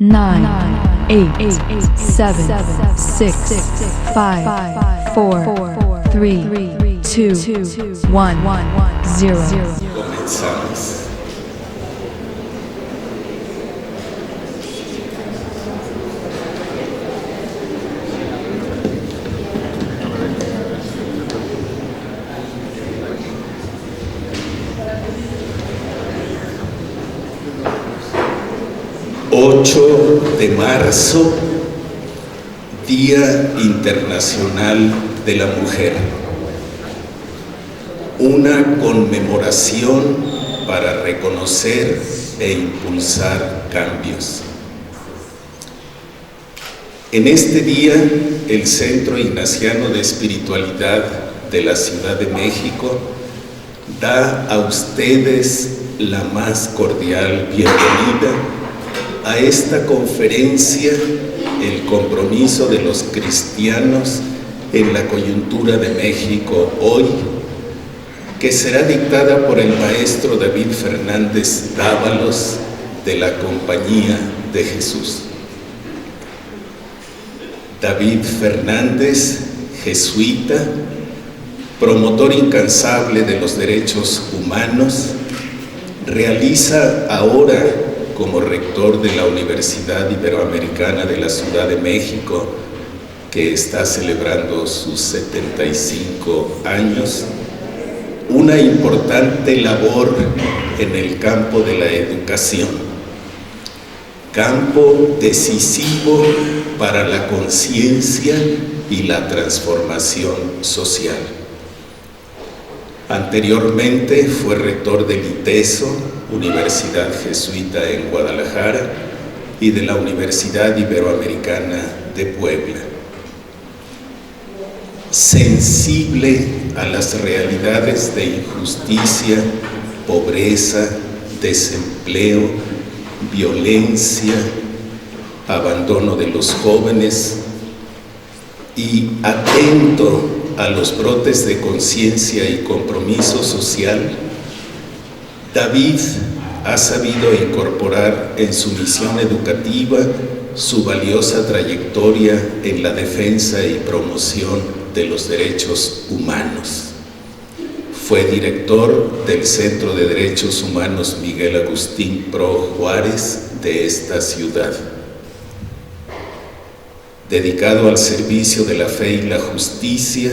9, 8, 7, 6, 5, 4, 3, 2, 1, 0. Comenzamos. De marzo, Día Internacional de la Mujer. Una conmemoración para reconocer e impulsar cambios. En este día, el Centro Ignaciano de Espiritualidad de la Ciudad de México da a ustedes la más cordial bienvenida a esta conferencia, el compromiso de los cristianos en la coyuntura de México hoy, que será dictada por el maestro David Fernández Dávalos de la Compañía de Jesús. David Fernández, jesuita, promotor incansable de los derechos humanos, realiza ahora como rector de la Universidad Iberoamericana de la Ciudad de México, que está celebrando sus 75 años, una importante labor en el campo de la educación, campo decisivo para la conciencia y la transformación social. Anteriormente fue rector del ITESO, Universidad Jesuita en Guadalajara, y de la Universidad Iberoamericana de Puebla. Sensible a las realidades de injusticia, pobreza, desempleo, violencia, abandono de los jóvenes, y atento a los brotes de conciencia y compromiso social, David ha sabido incorporar en su misión educativa su valiosa trayectoria en la defensa y promoción de los derechos humanos. Fue director del Centro de Derechos Humanos Miguel Agustín Pro Juárez de esta ciudad. Dedicado al servicio de la fe y la justicia,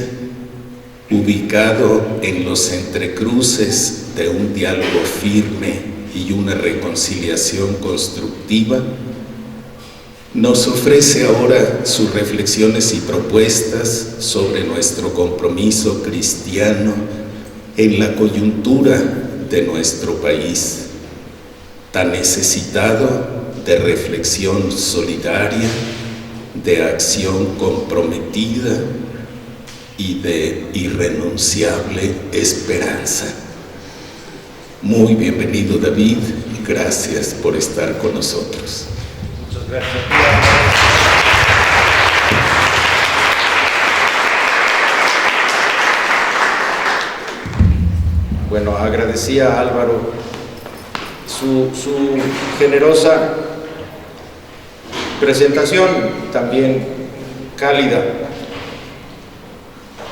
ubicado en los entrecruces de un diálogo firme y una reconciliación constructiva, nos ofrece ahora sus reflexiones y propuestas sobre nuestro compromiso cristiano en la coyuntura de nuestro país, tan necesitado de reflexión solidaria, de acción comprometida y de irrenunciable esperanza. Muy bienvenido, David, y gracias por estar con nosotros. Muchas gracias. Bueno, agradecía a Álvaro su generosa presentación, también cálida.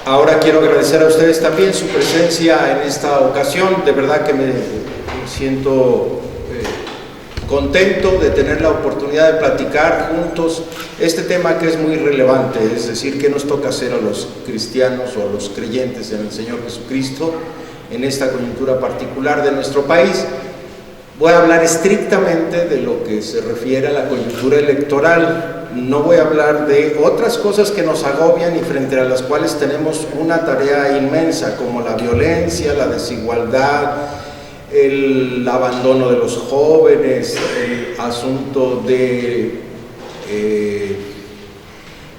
Ahora quiero agradecer a ustedes también su presencia en esta ocasión. De verdad que me siento contento de tener la oportunidad de platicar juntos este tema que es muy relevante, es decir, qué nos toca hacer a los cristianos o a los creyentes en el Señor Jesucristo en esta coyuntura particular de nuestro país. Voy a hablar estrictamente de lo que se refiere a la coyuntura electoral. No voy a hablar de otras cosas que nos agobian y frente a las cuales tenemos una tarea inmensa, como la violencia, la desigualdad, el abandono de los jóvenes, el asunto de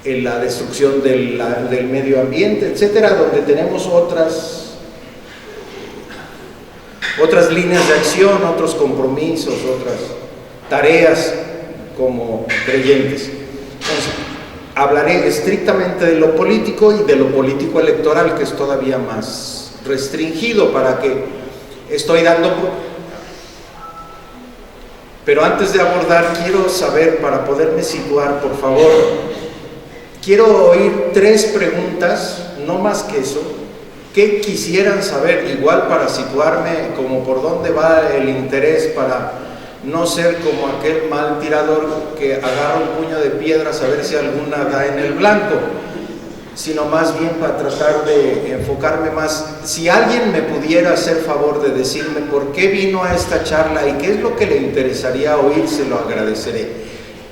la destrucción del medio ambiente, etcétera, donde tenemos otras líneas de acción, otros compromisos, otras tareas como creyentes. Entonces, hablaré estrictamente de lo político y de lo político electoral, que es todavía más restringido, para que estoy dando Pero antes de abordar, quiero saber, para poderme situar, por favor, quiero oír 3 preguntas, no más que eso, que quisieran saber, igual para situarme como por dónde va el interés, para no ser como aquel mal tirador que agarra un puño de piedras a ver si alguna da en el blanco, sino más bien para tratar de enfocarme más. Si alguien me pudiera hacer favor de decirme por qué vino a esta charla y qué es lo que le interesaría oír, se lo agradeceré.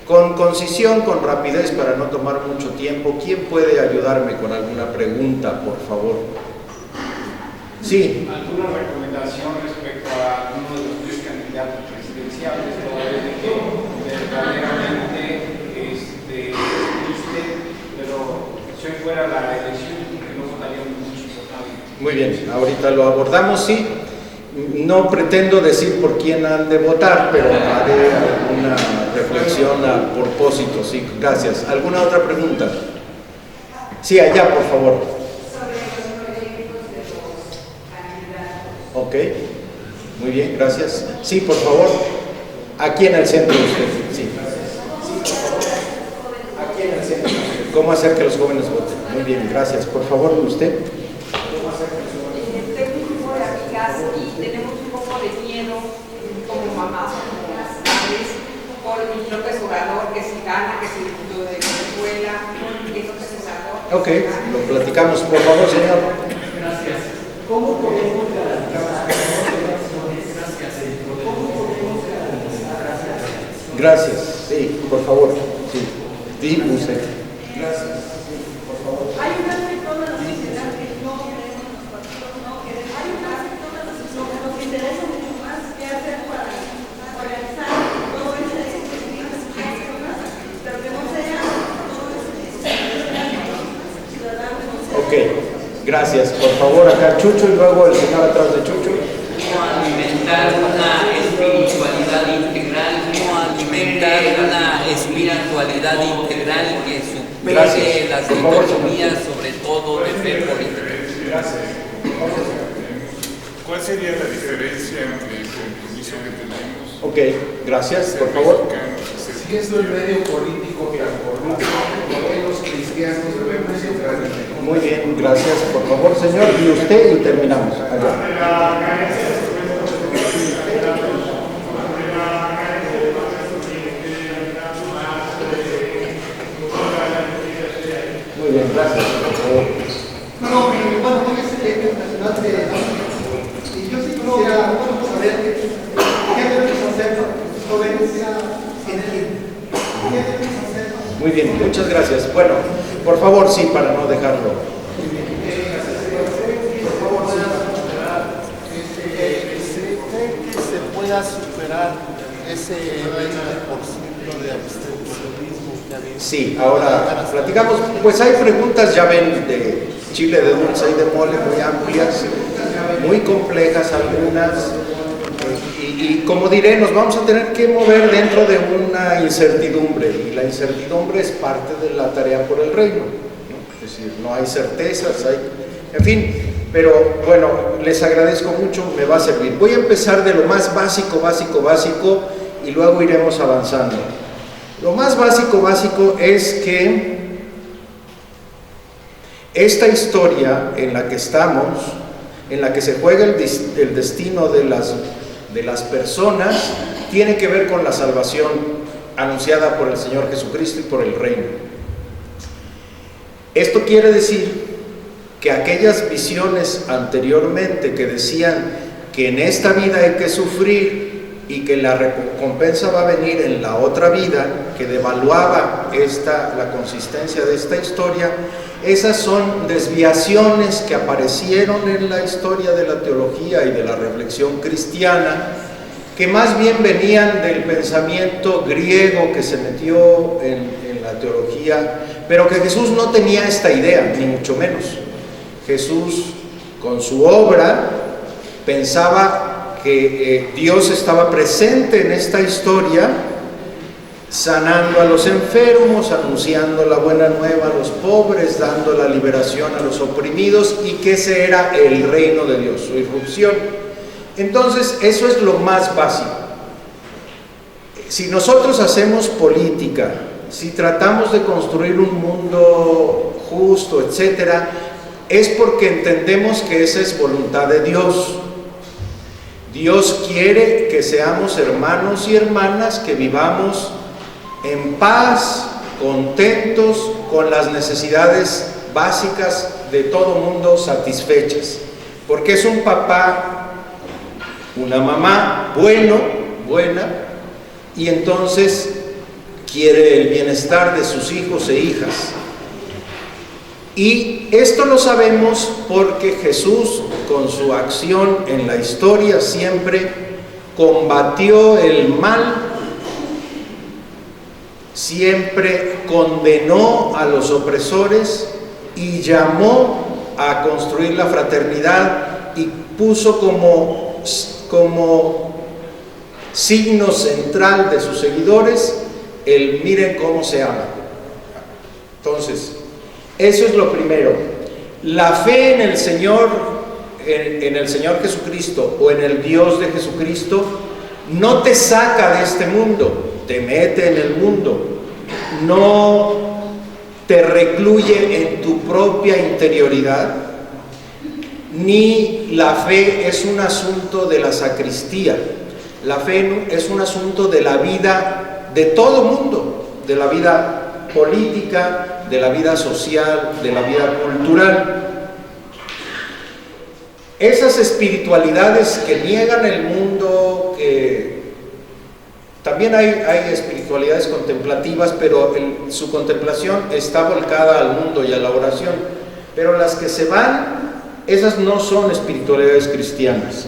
Con concisión, con rapidez, para no tomar mucho tiempo. ¿Quién puede ayudarme con alguna pregunta, por favor? Sí. ¿Alguna recomendación respecto a uno de los 3 candidatos presidenciales, toda vez de que verdaderamente pero si hoy fuera la elección, que no votaríamos mucho por nadie? Muy bien, ahorita lo abordamos, sí. No pretendo decir por quién han de votar, pero haré alguna reflexión a propósito, sí, gracias. ¿Alguna otra pregunta? Sí, allá, por favor. Ok, muy bien, gracias. Sí, por favor, aquí en el centro usted, sí. Aquí en el centro. ¿Cómo hacer que los jóvenes voten? Muy bien, gracias. Por favor, usted. Tengo un grupo de amigas y tenemos un poco de miedo como mamás, como padres, por López Obrador, que si gana, que si lo de Venezuela, que es procesador. Ok, lo platicamos, por favor, señor. Gracias. ¿Cómo podemos garantizar Gracias, sí, por favor. Sí, sí, usted. Gracias. Por favor. Hay un aspecto de la sociedad que no queremos los partidos, no queremos. Hay un aspecto de la sociedad que nos interesa mucho más qué hacer para organizar todo ese personas, pero que no sea todo ese ciudadanos. Ok, gracias. Por favor, acá Chucho y luego el señor atrás de Chucho. Cómo alimentar una espiritualidad integral, que supere las dicotomías, sobre todo de fe política. Gracias. ¿Cuál sería la diferencia entre el compromiso que tenemos? Ok, gracias, por favor. Siendo el medio político tan corrupto, los cristianos debemos entrar en el... Muy bien, gracias, por favor, señor. Y usted, y terminamos. Allá. Muy bien, gracias, por favor. Bueno, hoy es el Día Internacional de la Mujer. Y yo sí quisiera saber qué debemos hacer los jóvenes en el INE. ¿Qué debemos hacer? Muy bien, muchas gracias. Bueno, por favor, sí, para no dejarlo. ¿Cree que se pueda superar ese 20% de abstencionismo que ha habido? Sí, ahora platicamos. Pues hay preguntas, ya ven, de chile, de dulce y de mole, muy amplias, muy complejas algunas. Y como diré, nos vamos a tener que mover dentro de una incertidumbre, y la incertidumbre es parte de la tarea por el reino, ¿no? Es decir, no hay certezas, en fin, pero bueno, les agradezco mucho, me va a servir. Voy a empezar de lo más básico, y luego iremos avanzando. Lo más básico es que esta historia en la que estamos, en la que se juega el destino de las personas, tiene que ver con la salvación anunciada por el Señor Jesucristo y por el reino. Esto quiere decir que aquellas visiones anteriormente que decían que en esta vida hay que sufrir y que la recompensa va a venir en la otra vida, que devaluaba la consistencia de esta historia, esas son desviaciones que aparecieron en la historia de la teología y de la reflexión cristiana, que más bien venían del pensamiento griego que se metió en la teología, pero que Jesús no tenía esta idea, ni mucho menos. Jesús, con su obra, pensaba que Dios estaba presente en esta historia, sanando a los enfermos, anunciando la buena nueva a los pobres, dando la liberación a los oprimidos, y que ese era el reino de Dios, su irrupción. Entonces, eso es lo más básico. Si nosotros hacemos política, si tratamos de construir un mundo justo, etcétera, es porque entendemos que esa es voluntad de Dios. Dios quiere que seamos hermanos y hermanas, que vivamos en paz, contentos, con las necesidades básicas de todo mundo satisfechas. Porque es un papá, una mamá buena, y entonces quiere el bienestar de sus hijos e hijas. Y esto lo sabemos porque Jesús, con su acción en la historia, siempre combatió el mal, siempre condenó a los opresores y llamó a construir la fraternidad y puso como signo central de sus seguidores el miren cómo se ama. Entonces, eso es lo primero. La fe en el Señor, en el Señor Jesucristo o en el Dios de Jesucristo no te saca de este mundo, te mete en el mundo, no te recluye en tu propia interioridad, ni la fe es un asunto de la sacristía. La fe es un asunto de la vida de todo mundo, de la vida política, de la vida social, de la vida cultural. Esas espiritualidades que niegan el mundo, que también hay espiritualidades contemplativas, pero su contemplación está volcada al mundo y a la oración, pero las que se van, esas no son espiritualidades cristianas.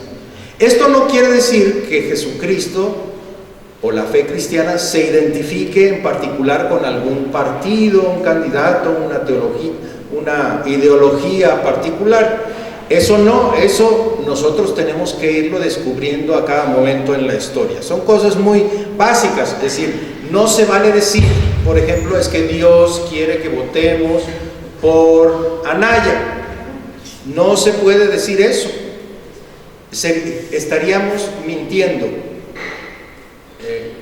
Esto no quiere decir que Jesucristo o la fe cristiana se identifique en particular con algún partido, un candidato, una teología, una ideología particular. Eso no, eso nosotros tenemos que irlo descubriendo a cada momento en la historia. Son cosas muy básicas, es decir, no se vale decir, por ejemplo, es que Dios quiere que votemos por Anaya. No se puede decir eso. Estaríamos mintiendo.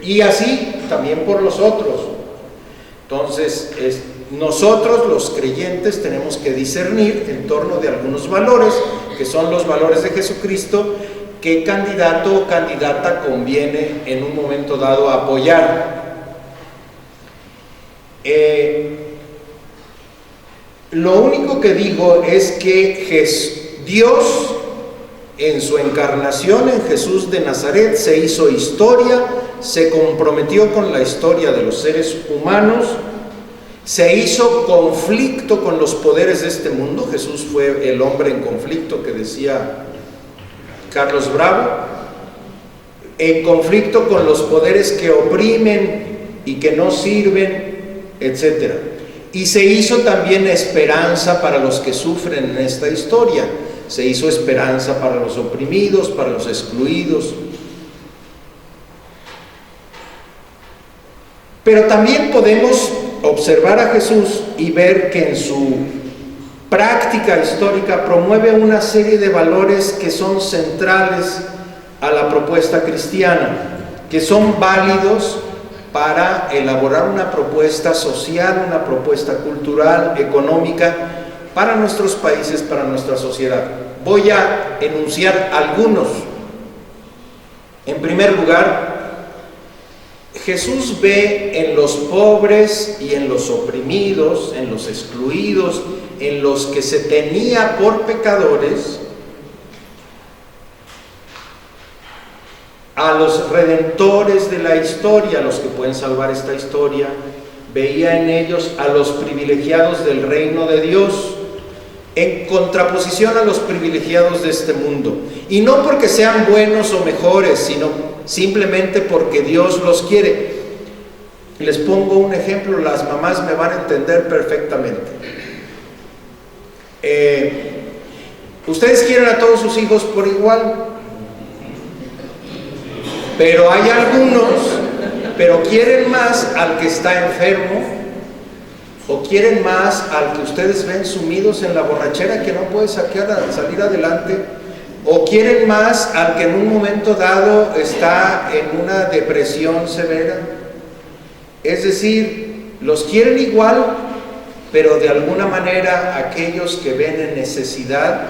Y así también por los otros. Entonces, nosotros los creyentes tenemos que discernir en torno de algunos valores, que son los valores de Jesucristo, qué candidato o candidata conviene en un momento dado apoyar. Lo único que digo es que Dios, en su encarnación en Jesús de Nazaret, se hizo historia, se comprometió con la historia de los seres humanos, se hizo conflicto con los poderes de este mundo. Jesús fue el hombre en conflicto que decía Carlos Bravo, en conflicto con los poderes que oprimen y que no sirven, etc. Y se hizo también esperanza para los que sufren en esta historia. Se hizo esperanza para los oprimidos, para los excluidos. Pero también podemos observar a Jesús y ver que en su práctica histórica promueve una serie de valores que son centrales a la propuesta cristiana, que son válidos para elaborar una propuesta social, una propuesta cultural, económica, para nuestros países, para nuestra sociedad. Voy a enunciar algunos. En primer lugar, Jesús ve en los pobres y en los oprimidos, en los excluidos, en los que se tenía por pecadores, a los redentores de la historia, a los que pueden salvar esta historia. Veía en ellos a los privilegiados del reino de Dios, en contraposición a los privilegiados de este mundo. Y no porque sean buenos o mejores, sino simplemente porque Dios los quiere. Les pongo un ejemplo, las mamás me van a entender perfectamente. Ustedes quieren a todos sus hijos por igual, pero hay algunos, pero quieren más al que está enfermo, o quieren más al que ustedes ven sumidos en la borrachera, que no puede salir adelante, o quieren más al que en un momento dado está en una depresión severa. Es decir, los quieren igual, pero de alguna manera aquellos que ven en necesidad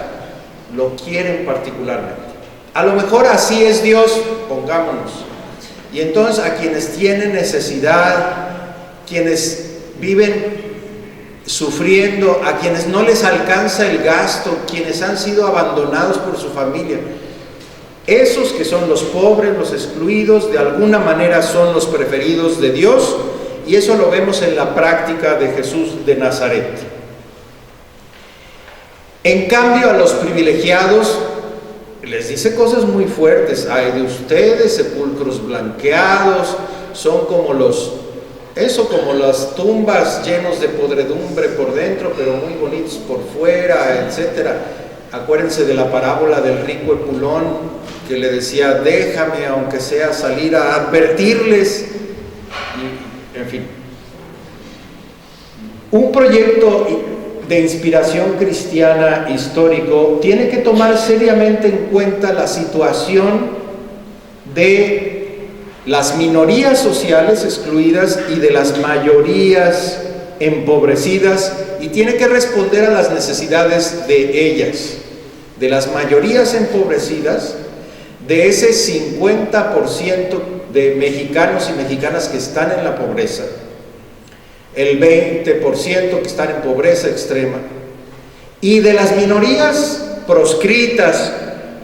lo quieren particularmente. A lo mejor así es Dios, pongámonos. Y entonces a quienes tienen necesidad, quienes viven sufriendo, a quienes no les alcanza el gasto, quienes han sido abandonados por su familia, esos que son los pobres, los excluidos, de alguna manera son los preferidos de Dios, y eso lo vemos en la práctica de Jesús de Nazaret. En cambio, a los privilegiados les dice cosas muy fuertes. Ay de ustedes, sepulcros blanqueados, son como como las tumbas llenos de podredumbre por dentro, pero muy bonitos por fuera, etc. Acuérdense de la parábola del rico Epulón, que le decía, déjame aunque sea salir a advertirles. Y, en fin, un proyecto de inspiración cristiana histórico tiene que tomar seriamente en cuenta la situación de las minorías sociales excluidas y de las mayorías empobrecidas, y tiene que responder a las necesidades de ellas, de las mayorías empobrecidas, de ese 50% de mexicanos y mexicanas que están en la pobreza, el 20% que están en pobreza extrema, y de las minorías proscritas,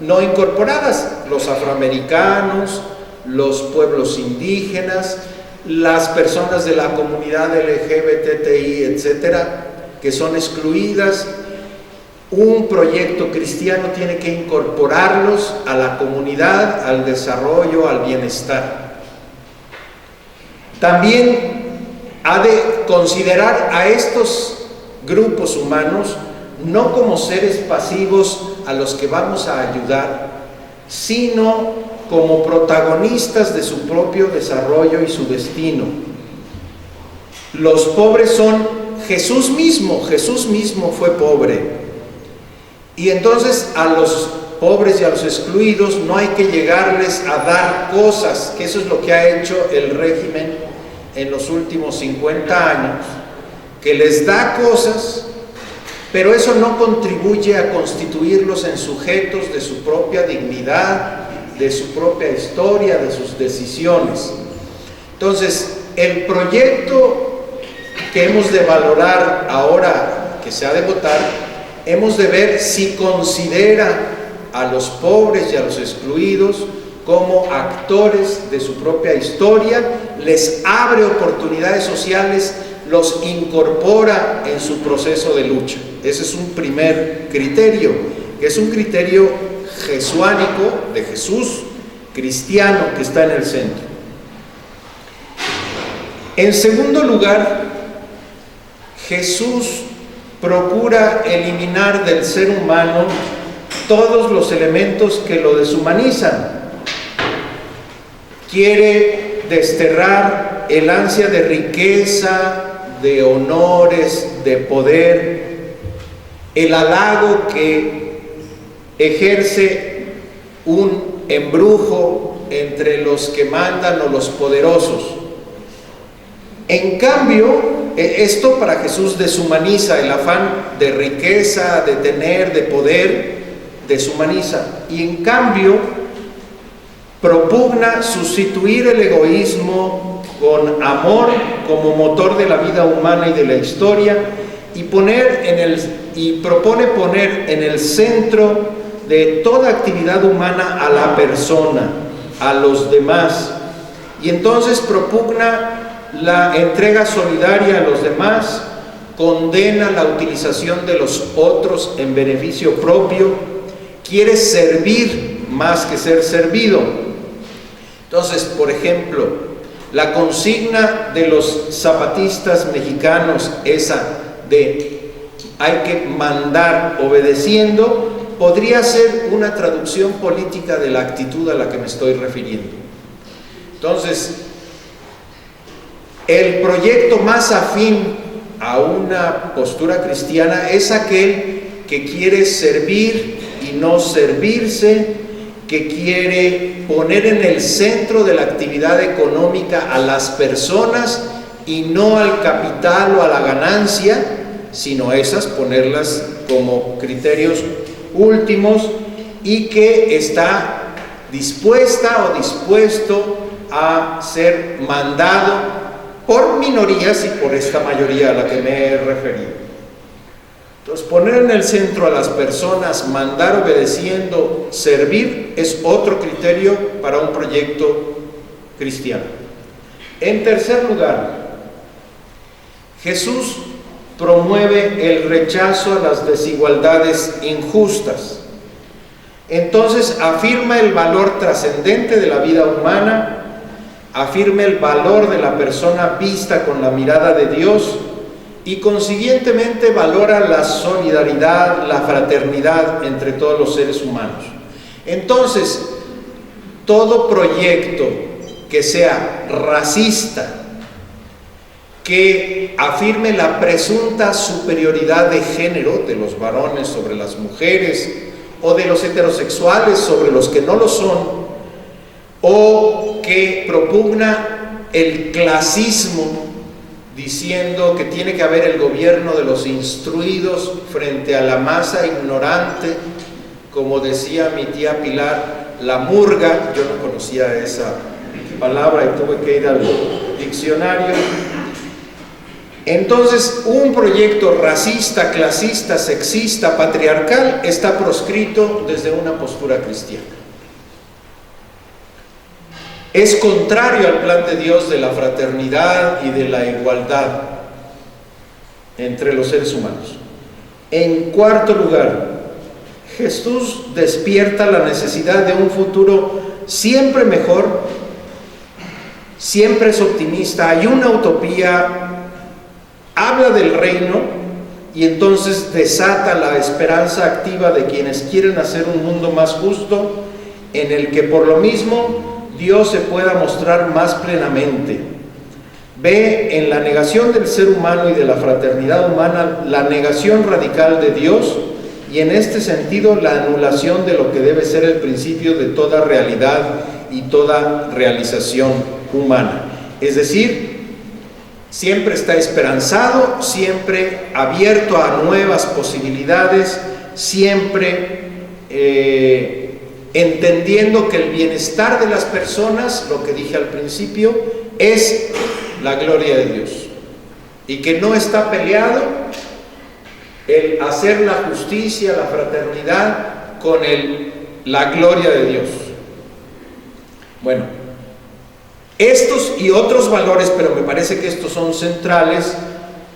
no incorporadas, los afroamericanos, los pueblos indígenas, las personas de la comunidad LGBTI, etcétera, que son excluidas. Un proyecto cristiano tiene que incorporarlos a la comunidad, al desarrollo, al bienestar. También ha de considerar a estos grupos humanos no como seres pasivos a los que vamos a ayudar, sino como protagonistas de su propio desarrollo y su destino. Los pobres son Jesús mismo fue pobre. Y entonces a los pobres y a los excluidos no hay que llegarles a dar cosas, que eso es lo que ha hecho el régimen en los últimos 50 años, que les da cosas, pero eso no contribuye a constituirlos en sujetos de su propia dignidad, de su propia historia, de sus decisiones. Entonces, el proyecto que hemos de valorar ahora que se ha de votar, hemos de ver si considera a los pobres y a los excluidos como actores de su propia historia, les abre oportunidades sociales, los incorpora en su proceso de lucha. Ese es un primer criterio, que es un criterio jesuánico, de Jesús, cristiano, que está en el centro. En segundo lugar, Jesús procura eliminar del ser humano todos los elementos que lo deshumanizan. Quiere desterrar el ansia de riqueza, de honores, de poder, el halago que ejerce un embrujo entre los que mandan o los poderosos. En cambio, esto para Jesús deshumaniza, el afán de riqueza, de tener, de poder, deshumaniza. Y en cambio, propugna sustituir el egoísmo con amor como motor de la vida humana y de la historia, y propone poner en el centro de toda actividad humana a la persona, a los demás, y entonces propugna la entrega solidaria a los demás, condena la utilización de los otros en beneficio propio, quiere servir más que ser servido. Entonces, por ejemplo, la consigna de los zapatistas mexicanos, esa de hay que mandar obedeciendo, podría ser una traducción política de la actitud a la que me estoy refiriendo. Entonces, el proyecto más afín a una postura cristiana es aquel que quiere servir y no servirse, que quiere poner en el centro de la actividad económica a las personas y no al capital o a la ganancia, sino esas ponerlas como criterios últimos, y que está dispuesta o dispuesto a ser mandado por minorías y por esta mayoría a la que me he referido. Entonces, poner en el centro a las personas, mandar obedeciendo, servir, es otro criterio para un proyecto cristiano. En tercer lugar, Jesús promueve el rechazo a las desigualdades injustas. Entonces, afirma el valor trascendente de la vida humana, afirma el valor de la persona vista con la mirada de Dios, y consiguientemente valora la solidaridad, la fraternidad entre todos los seres humanos. Entonces, todo proyecto que sea racista, que afirme la presunta superioridad de género de los varones sobre las mujeres, o de los heterosexuales sobre los que no lo son, o que propugna el clasismo, diciendo que tiene que haber el gobierno de los instruidos frente a la masa ignorante, como decía mi tía Pilar, la murga. Yo no conocía esa palabra y tuve que ir al diccionario. Entonces, un proyecto racista, clasista, sexista, patriarcal está proscrito desde una postura cristiana. Es contrario al plan de Dios de la fraternidad y de la igualdad entre los seres humanos. En cuarto lugar, Jesús despierta la necesidad de un futuro siempre mejor, siempre es optimista, hay una utopía, habla del reino y entonces desata la esperanza activa de quienes quieren hacer un mundo más justo, en el que por lo mismo Dios se pueda mostrar más plenamente. Ve en la negación del ser humano y de la fraternidad humana la negación radical de Dios, y en este sentido la anulación de lo que debe ser el principio de toda realidad y toda realización humana. Es decir, siempre está esperanzado, siempre abierto a nuevas posibilidades, siempre entendiendo que el bienestar de las personas, lo que dije al principio, es la gloria de Dios, y que no está peleado el hacer la justicia, la fraternidad con la gloria de Dios. Bueno, estos y otros valores, pero me parece que estos son centrales,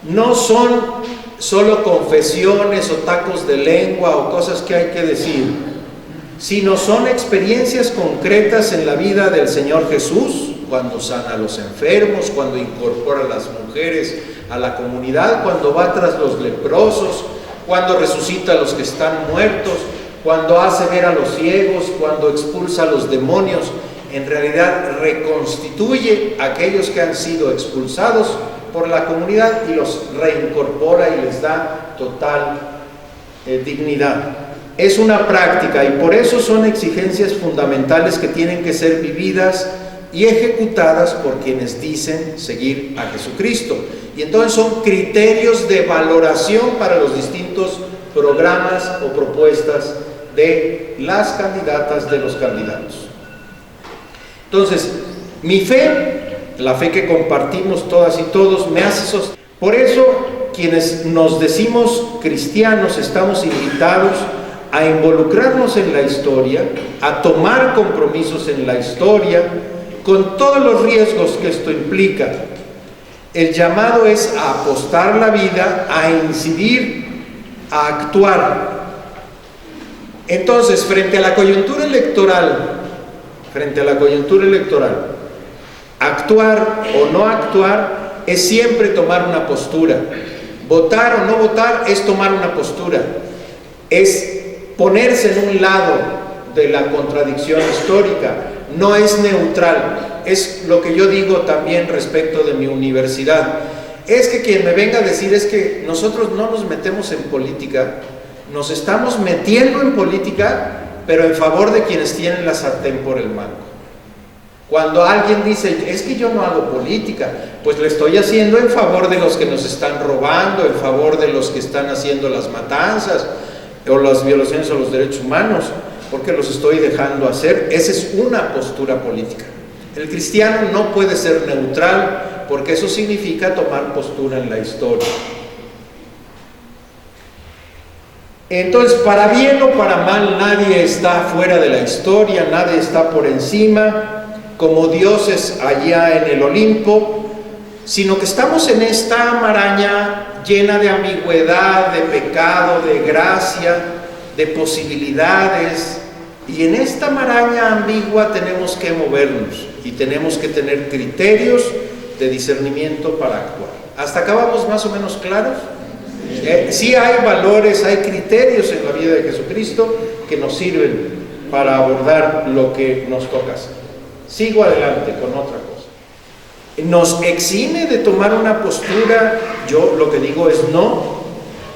no son solo confesiones o tacos de lengua o cosas que hay que decir, sino son experiencias concretas en la vida del Señor Jesús, cuando sana a los enfermos, cuando incorpora a las mujeres a la comunidad, cuando va tras los leprosos, cuando resucita a los que están muertos, cuando hace ver a los ciegos, cuando expulsa a los demonios. En realidad reconstituye a aquellos que han sido expulsados por la comunidad y los reincorpora y les da total dignidad. Es una práctica, y por eso son exigencias fundamentales que tienen que ser vividas y ejecutadas por quienes dicen seguir a Jesucristo. Y entonces son criterios de valoración para los distintos programas o propuestas de las candidatas, de los candidatos. Entonces, mi fe, la fe que compartimos todas y todos, me hace sostener. Por eso, quienes nos decimos cristianos estamos invitados a involucrarnos en la historia, a tomar compromisos en la historia, con todos los riesgos que esto implica. El llamado es a apostar la vida, a incidir, a actuar. Entonces, frente a la coyuntura electoral, actuar o no actuar es siempre tomar una postura. Votar o no votar es tomar una postura. Es ponerse en un lado de la contradicción histórica, no es neutral. Es lo que yo digo también respecto de mi universidad. Es que quien me venga a decir es que nosotros no nos metemos en política, Nos estamos metiendo en política, pero en favor de quienes tienen la sartén por el mango. Cuando alguien dice, es que yo no hago política, pues lo estoy haciendo en favor de los que nos están robando, en favor de los que están haciendo las matanzas o las violaciones a los derechos humanos, porque los estoy dejando hacer. Esa es una postura política. El cristiano no puede ser neutral, porque eso significa tomar postura en la historia. Entonces, para bien o para mal, nadie está fuera de la historia, nadie está por encima, como dioses allá en el Olimpo, sino que estamos en esta maraña llena de ambigüedad, de pecado, de gracia, de posibilidades, y en esta maraña ambigua tenemos que movernos y tenemos que tener criterios de discernimiento para actuar. ¿Hasta acá vamos más o menos claros? Sí hay valores, hay criterios en la vida de Jesucristo que nos sirven para abordar lo que nos toca hacer. Sigo adelante con otra cosa. ¿Nos exime de tomar una postura? Yo lo que digo es no.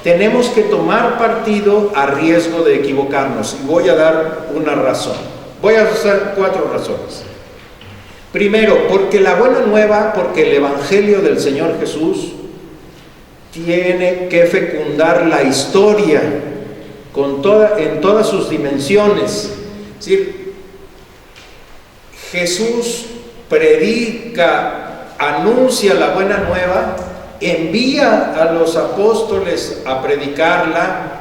Tenemos que tomar partido a riesgo de equivocarnos, y voy a dar una razón. Voy a usar 4 razones. Primero, porque la buena nueva, porque el Evangelio del Señor Jesús tiene que fecundar la historia en todas sus dimensiones. Es decir, Jesús predica, anuncia la buena nueva, envía a los apóstoles a predicarla,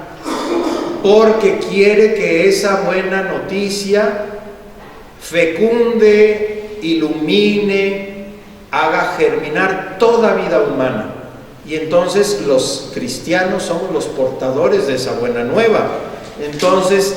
porque quiere que esa buena noticia fecunde, ilumine, haga germinar toda vida humana. Y entonces los cristianos somos los portadores de esa buena nueva. Entonces,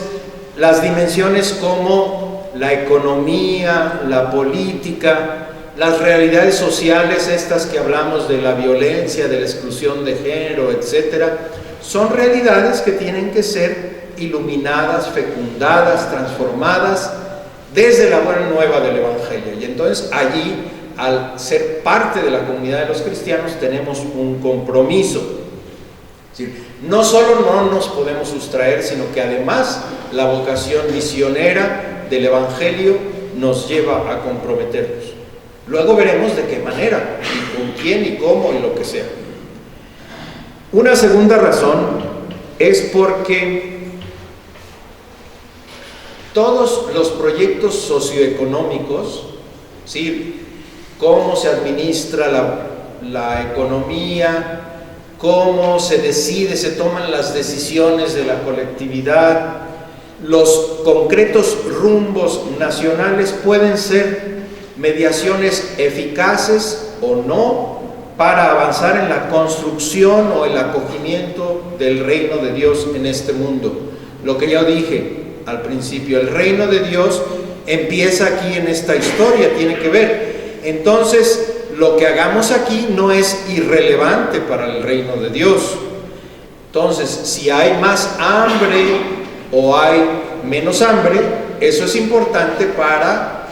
las dimensiones como la economía, la política, las realidades sociales, estas que hablamos de la violencia, de la exclusión de género, etcétera, son realidades que tienen que ser iluminadas, fecundadas, transformadas desde la buena nueva del Evangelio. Y entonces allí, al ser parte de la comunidad de los cristianos, tenemos un compromiso. Es decir, no solo no nos podemos sustraer, sino que además la vocación misionera del Evangelio nos lleva a comprometernos. Luego veremos de qué manera, y con quién, y cómo, y lo que sea. Una segunda razón es porque todos los proyectos socioeconómicos, ¿sí?, cómo se administra la economía, cómo se decide, se toman las decisiones de la colectividad, los concretos rumbos nacionales pueden ser mediaciones eficaces o no para avanzar en la construcción o el acogimiento del reino de Dios en este mundo. Lo que yo dije al principio, el reino de Dios empieza aquí en esta historia, tiene que ver. Entonces, lo que hagamos aquí no es irrelevante para el reino de Dios. Entonces, si hay más hambre o hay menos hambre, eso es importante para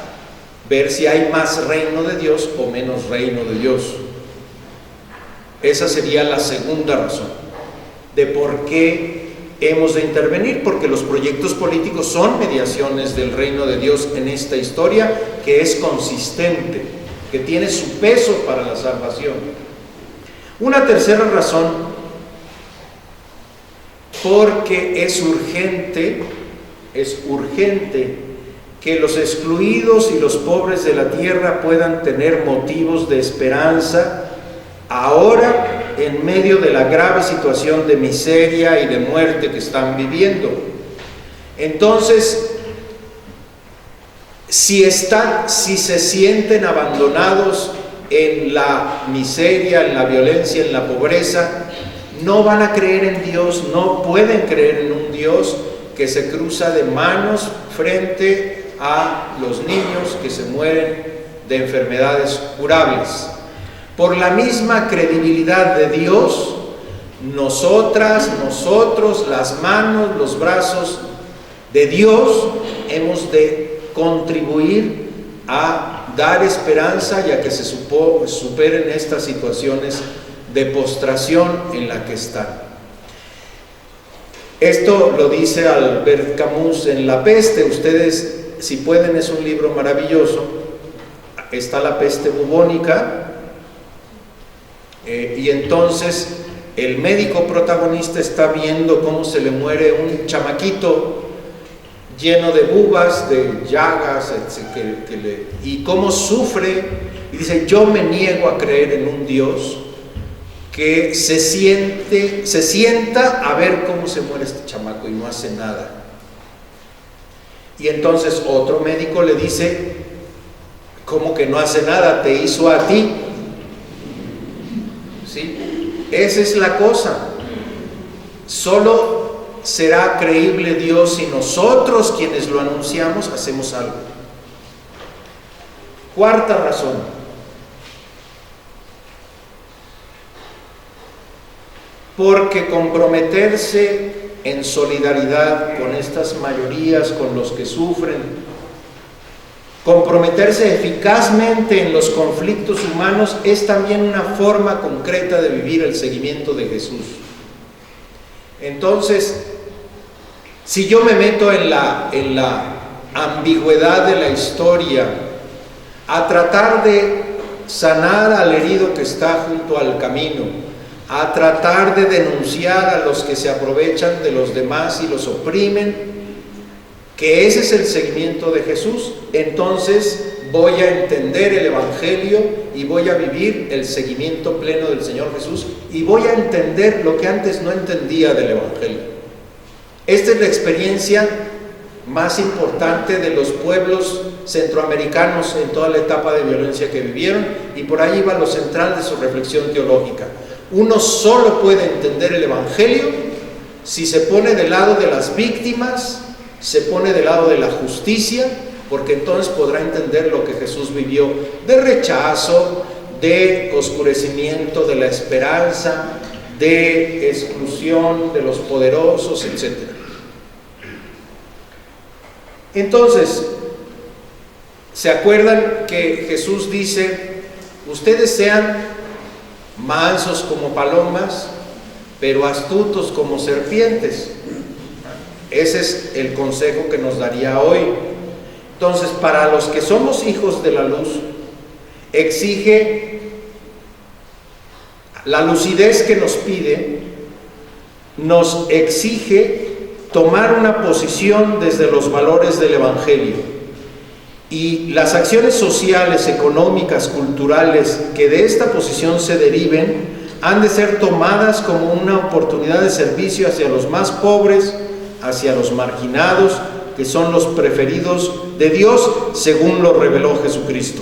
ver si hay más reino de Dios o menos reino de Dios. Esa sería la segunda razón de por qué hemos de intervenir, porque los proyectos políticos son mediaciones del reino de Dios en esta historia, que es consistente, que tiene su peso para la salvación. Una tercera razón, porque es urgente que los excluidos y los pobres de la tierra puedan tener motivos de esperanza ahora en medio de la grave situación de miseria y de muerte que están viviendo. Entonces, si se sienten abandonados en la miseria, en la violencia, en la pobreza, no van a creer en Dios, no pueden creer en un Dios que se cruza de manos frente a los niños que se mueren de enfermedades curables. Por la misma credibilidad de Dios, nosotras, nosotros, las manos, los brazos de Dios, hemos de contribuir a dar esperanza y a que se superen estas situaciones de postración en la que están. Esto lo dice Albert Camus en La Peste. Ustedes, si pueden, es un libro maravilloso. Está la peste bubónica, y entonces el médico protagonista está viendo cómo se le muere un chamaquito lleno de bubas, de llagas, y cómo sufre, y dice: yo me niego a creer en un Dios que se sienta a ver cómo se muere este chamaco y no hace nada. Y entonces otro médico le dice: ¿cómo que no hace nada? Te hizo a ti. ¿Sí? Esa es la cosa. Solo será creíble Dios si nosotros, quienes lo anunciamos, hacemos algo. Cuarta razón: porque comprometerse en solidaridad con estas mayorías, con los que sufren, comprometerse eficazmente en los conflictos humanos, es también una forma concreta de vivir el seguimiento de Jesús. Entonces, si yo me meto en la ambigüedad de la historia, a tratar de sanar al herido que está junto al camino, a tratar de denunciar a los que se aprovechan de los demás y los oprimen, que ese es el seguimiento de Jesús, entonces voy a entender el Evangelio y voy a vivir el seguimiento pleno del Señor Jesús, y voy a entender lo que antes no entendía del Evangelio. Esta es la experiencia más importante de los pueblos centroamericanos en toda la etapa de violencia que vivieron, y por ahí va lo central de su reflexión teológica. Uno solo puede entender el Evangelio si se pone del lado de las víctimas, se pone del lado de la justicia, porque entonces podrá entender lo que Jesús vivió, de rechazo, de oscurecimiento de la esperanza, de exclusión de los poderosos, etc. Entonces, ¿se acuerdan que Jesús dice: ustedes sean mansos como palomas, pero astutos como serpientes? Ese es el consejo que nos daría hoy. Entonces, para los que somos hijos de la luz, exige la lucidez que nos pide, nos exige tomar una posición desde los valores del Evangelio. Y las acciones sociales, económicas, culturales que de esta posición se deriven, han de ser tomadas como una oportunidad de servicio hacia los más pobres, hacia los marginados, que son los preferidos de Dios, según lo reveló Jesucristo.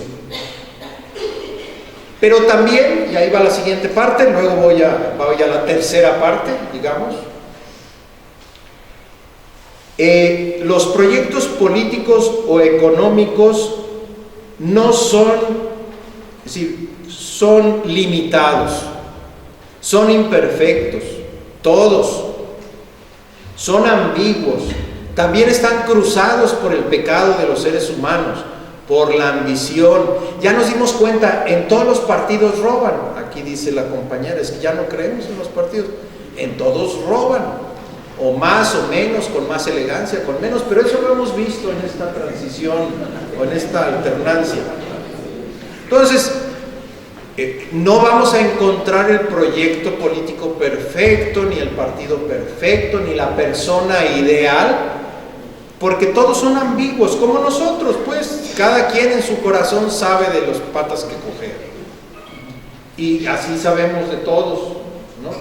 Pero también, y ahí va la siguiente parte, luego voy a la tercera parte, digamos. Los proyectos políticos o económicos no son, es decir, son limitados, son imperfectos, todos. Son ambiguos, también están cruzados por el pecado de los seres humanos, por la ambición. Ya nos dimos cuenta, en todos los partidos roban. Aquí dice la compañera: es que ya no creemos en los partidos. En todos roban, o más o menos, con más elegancia, con menos, pero eso lo hemos visto en esta transición o en esta alternancia. Entonces, no vamos a encontrar el proyecto político perfecto, ni el partido perfecto, ni la persona ideal, porque todos son ambiguos, como nosotros, pues cada quien en su corazón sabe de los patas que coger, y así sabemos de todos, ¿no?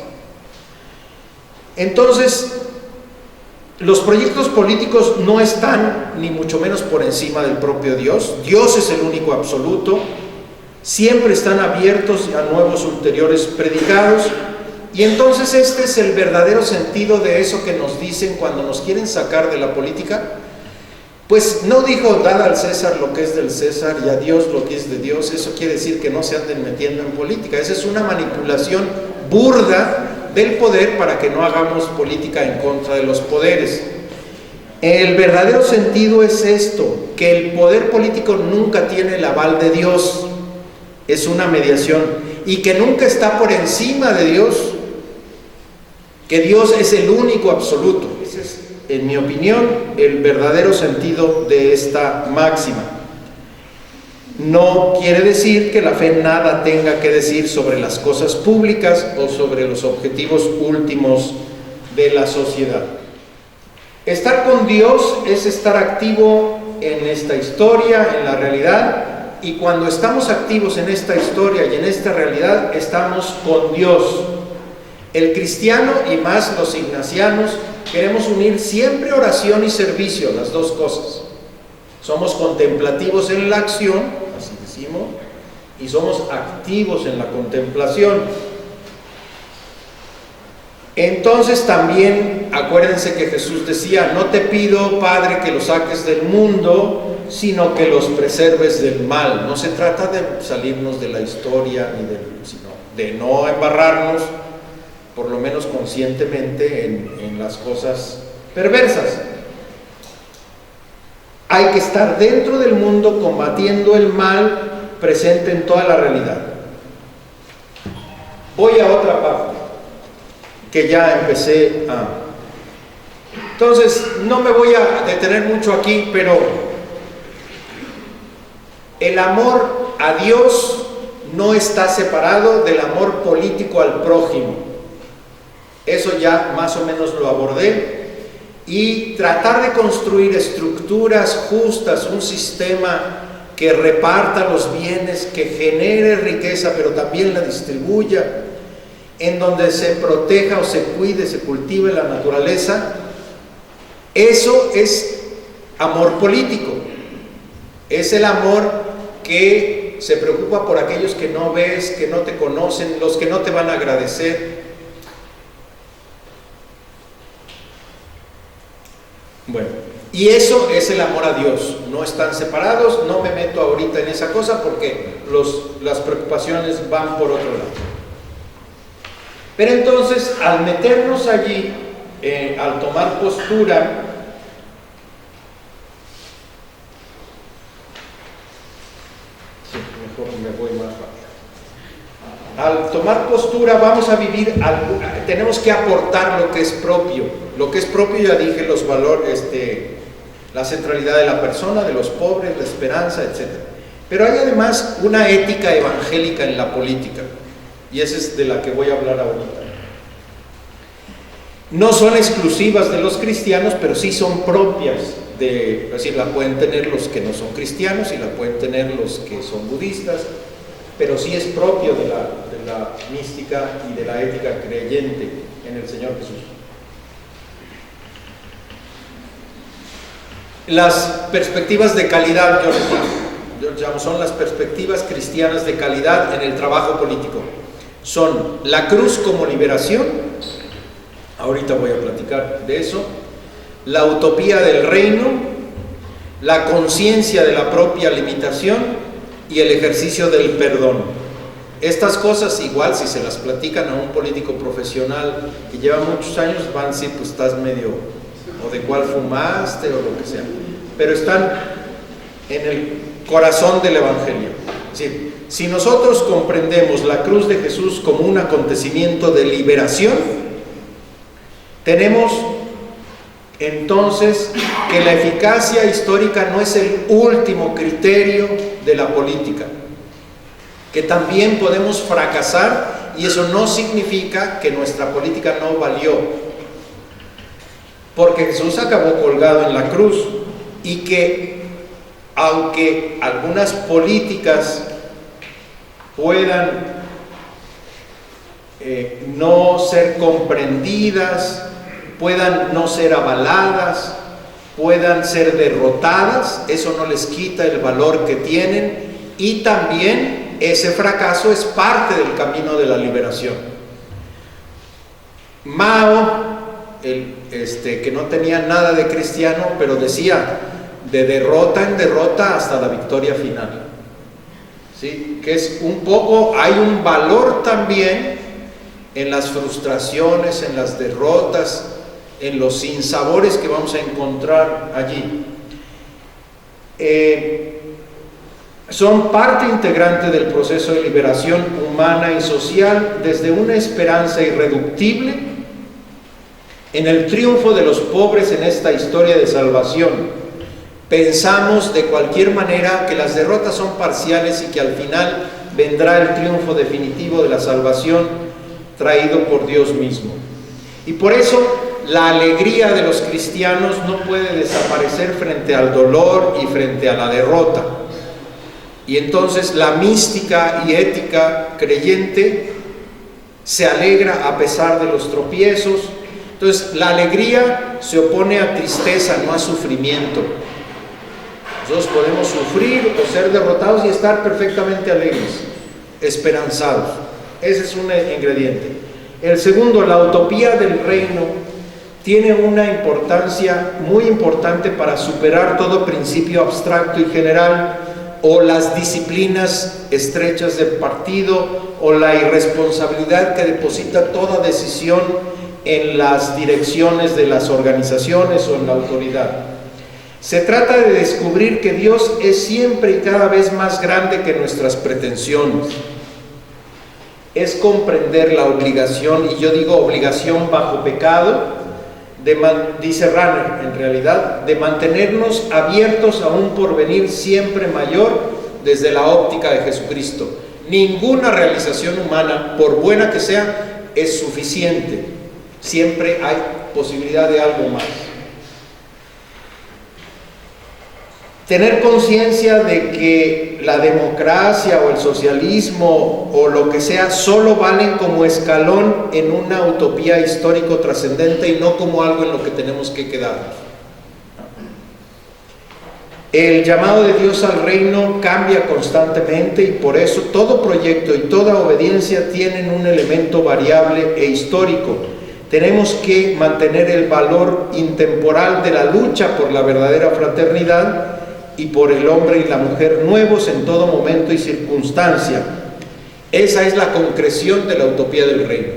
Entonces, los proyectos políticos no están ni mucho menos por encima del propio Dios. Dios es el único absoluto. Siempre están abiertos a nuevos ulteriores predicados, y entonces este es el verdadero sentido de eso que nos dicen cuando nos quieren sacar de la política. Pues no dijo: dad al César lo que es del César y a Dios lo que es de Dios. Eso quiere decir que no se anden metiendo en política. Esa es una manipulación burda del poder para que no hagamos política en contra de los poderes. El verdadero sentido es esto: que el poder político nunca tiene el aval de Dios, es una mediación, y que nunca está por encima de Dios. que Dios es el único absoluto. Ese es, en mi opinión, el verdadero sentido de esta máxima. No quiere decir que la fe nada tenga que decir sobre las cosas públicas o sobre los objetivos últimos de la sociedad. Estar con Dios es estar activo en esta historia, en la realidad, y cuando estamos activos en esta historia y en esta realidad, estamos con Dios. El cristiano, y más los ignacianos, queremos unir siempre oración y servicio, las dos cosas. Somos contemplativos en la acción, así decimos, y somos activos en la contemplación. Entonces también acuérdense que Jesús decía: no te pido, Padre, que los saques del mundo, sino que los preserves del mal. No se trata de salirnos de la historia, sino de no embarrarnos, por lo menos conscientemente, en las cosas perversas. Hay que estar dentro del mundo combatiendo el mal presente en toda la realidad. Voy a otra parte que ya empecé a... Entonces, no me voy a detener mucho aquí, pero el amor a Dios no está separado del amor político al prójimo. Eso ya más o menos lo abordé. Y tratar de construir estructuras justas, un sistema que reparta los bienes, que genere riqueza, pero también la distribuya, en donde se proteja o se cuide, se cultive la naturaleza, eso es amor político. Es el amor que se preocupa por aquellos que no ves, que no te conocen, los que no te van a agradecer. Bueno, y eso es el amor a Dios. No están separados, no me meto ahorita en esa cosa porque las preocupaciones van por otro lado. Pero entonces, al meternos allí, al tomar postura, mejor me voy más rápido. Al tomar postura vamos a vivir, tenemos que aportar lo que es propio. Lo que es propio, ya dije, los valores, la centralidad de la persona, de los pobres, la esperanza, etc. Pero hay además una ética evangélica en la política, y esa es de la que voy a hablar ahorita. No son exclusivas de los cristianos, pero sí son propias es decir, la pueden tener los que no son cristianos y la pueden tener los que son budistas, pero sí es propio de la mística y de la ética creyente en el Señor Jesús. Las perspectivas de calidad, yo llamo, son las perspectivas cristianas de calidad en el trabajo político. Son la cruz como liberación, ahorita voy a platicar de eso, la utopía del reino, la conciencia de la propia limitación y el ejercicio del perdón. Estas cosas, igual, si se las platican a un político profesional que lleva muchos años, van a decir, pues estás medio, o de cuál fumaste, o lo que sea, pero están en el corazón del Evangelio. Es decir, si nosotros comprendemos la cruz de Jesús como un acontecimiento de liberación, tenemos entonces que la eficacia histórica no es el último criterio de la política, que también podemos fracasar, y eso no significa que nuestra política no valió, porque Jesús acabó colgado en la cruz, y que aunque algunas políticas puedan no ser comprendidas, puedan no ser avaladas, puedan ser derrotadas, eso no les quita el valor que tienen, y también ese fracaso es parte del camino de la liberación. Mao, que no tenía nada de cristiano, pero decía, de derrota en derrota hasta la victoria final. ¿Sí? Que es un poco, hay un valor también en las frustraciones, en las derrotas, en los sinsabores que vamos a encontrar allí. Son parte integrante del proceso de liberación humana y social, desde una esperanza irreductible en el triunfo de los pobres en esta historia de salvación. Pensamos de cualquier manera que las derrotas son parciales y que al final vendrá el triunfo definitivo de la salvación traído por Dios mismo. Y por eso la alegría de los cristianos no puede desaparecer frente al dolor y frente a la derrota. Y entonces la mística y ética creyente se alegra a pesar de los tropiezos. Entonces la alegría se opone a tristeza, no a sufrimiento. Nosotros podemos sufrir o ser derrotados y estar perfectamente alegres, esperanzados. Ese es un ingrediente. El segundo, la utopía del reino, tiene una importancia muy importante para superar todo principio abstracto y general, o las disciplinas estrechas del partido, o la irresponsabilidad que deposita toda decisión en las direcciones de las organizaciones o en la autoridad. Se trata de descubrir que Dios es siempre y cada vez más grande que nuestras pretensiones. Es comprender la obligación, y yo digo obligación bajo pecado, dice Rahner en realidad, de mantenernos abiertos a un porvenir siempre mayor desde la óptica de Jesucristo. Ninguna realización humana, por buena que sea, es suficiente. Siempre hay posibilidad de algo más. Tener conciencia de que la democracia o el socialismo o lo que sea solo valen como escalón en una utopía histórico trascendente y no como algo en lo que tenemos que quedarnos. El llamado de Dios al reino cambia constantemente y por eso todo proyecto y toda obediencia tienen un elemento variable e histórico. Tenemos que mantener el valor intemporal de la lucha por la verdadera fraternidad y por el hombre y la mujer nuevos en todo momento y circunstancia. Esa es la concreción de la utopía del reino,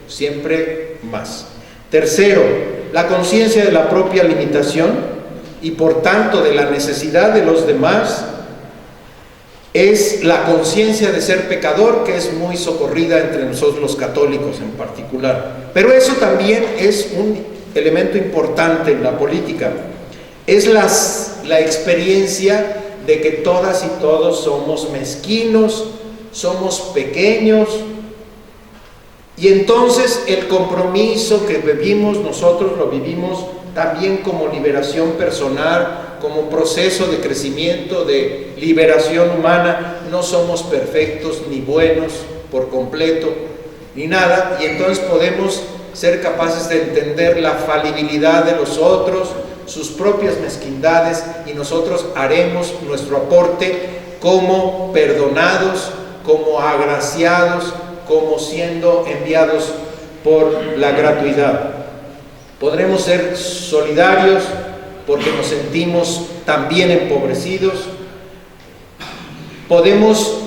siempre más. Tercero, la conciencia de la propia limitación y por tanto de la necesidad de los demás es la conciencia de ser pecador, que es muy socorrida entre nosotros los católicos en particular. Pero eso también es un elemento importante en la política. Es la experiencia de que todas y todos somos mezquinos, somos pequeños, y entonces el compromiso que vivimos nosotros lo vivimos también como liberación personal, como proceso de crecimiento, de liberación humana. No somos perfectos ni buenos por completo, ni nada, y entonces podemos ser capaces de entender la falibilidad de los otros, sus propias mezquindades, y nosotros haremos nuestro aporte como perdonados, como agraciados, como siendo enviados por la gratuidad. Podremos ser solidarios porque nos sentimos también empobrecidos. Podemos,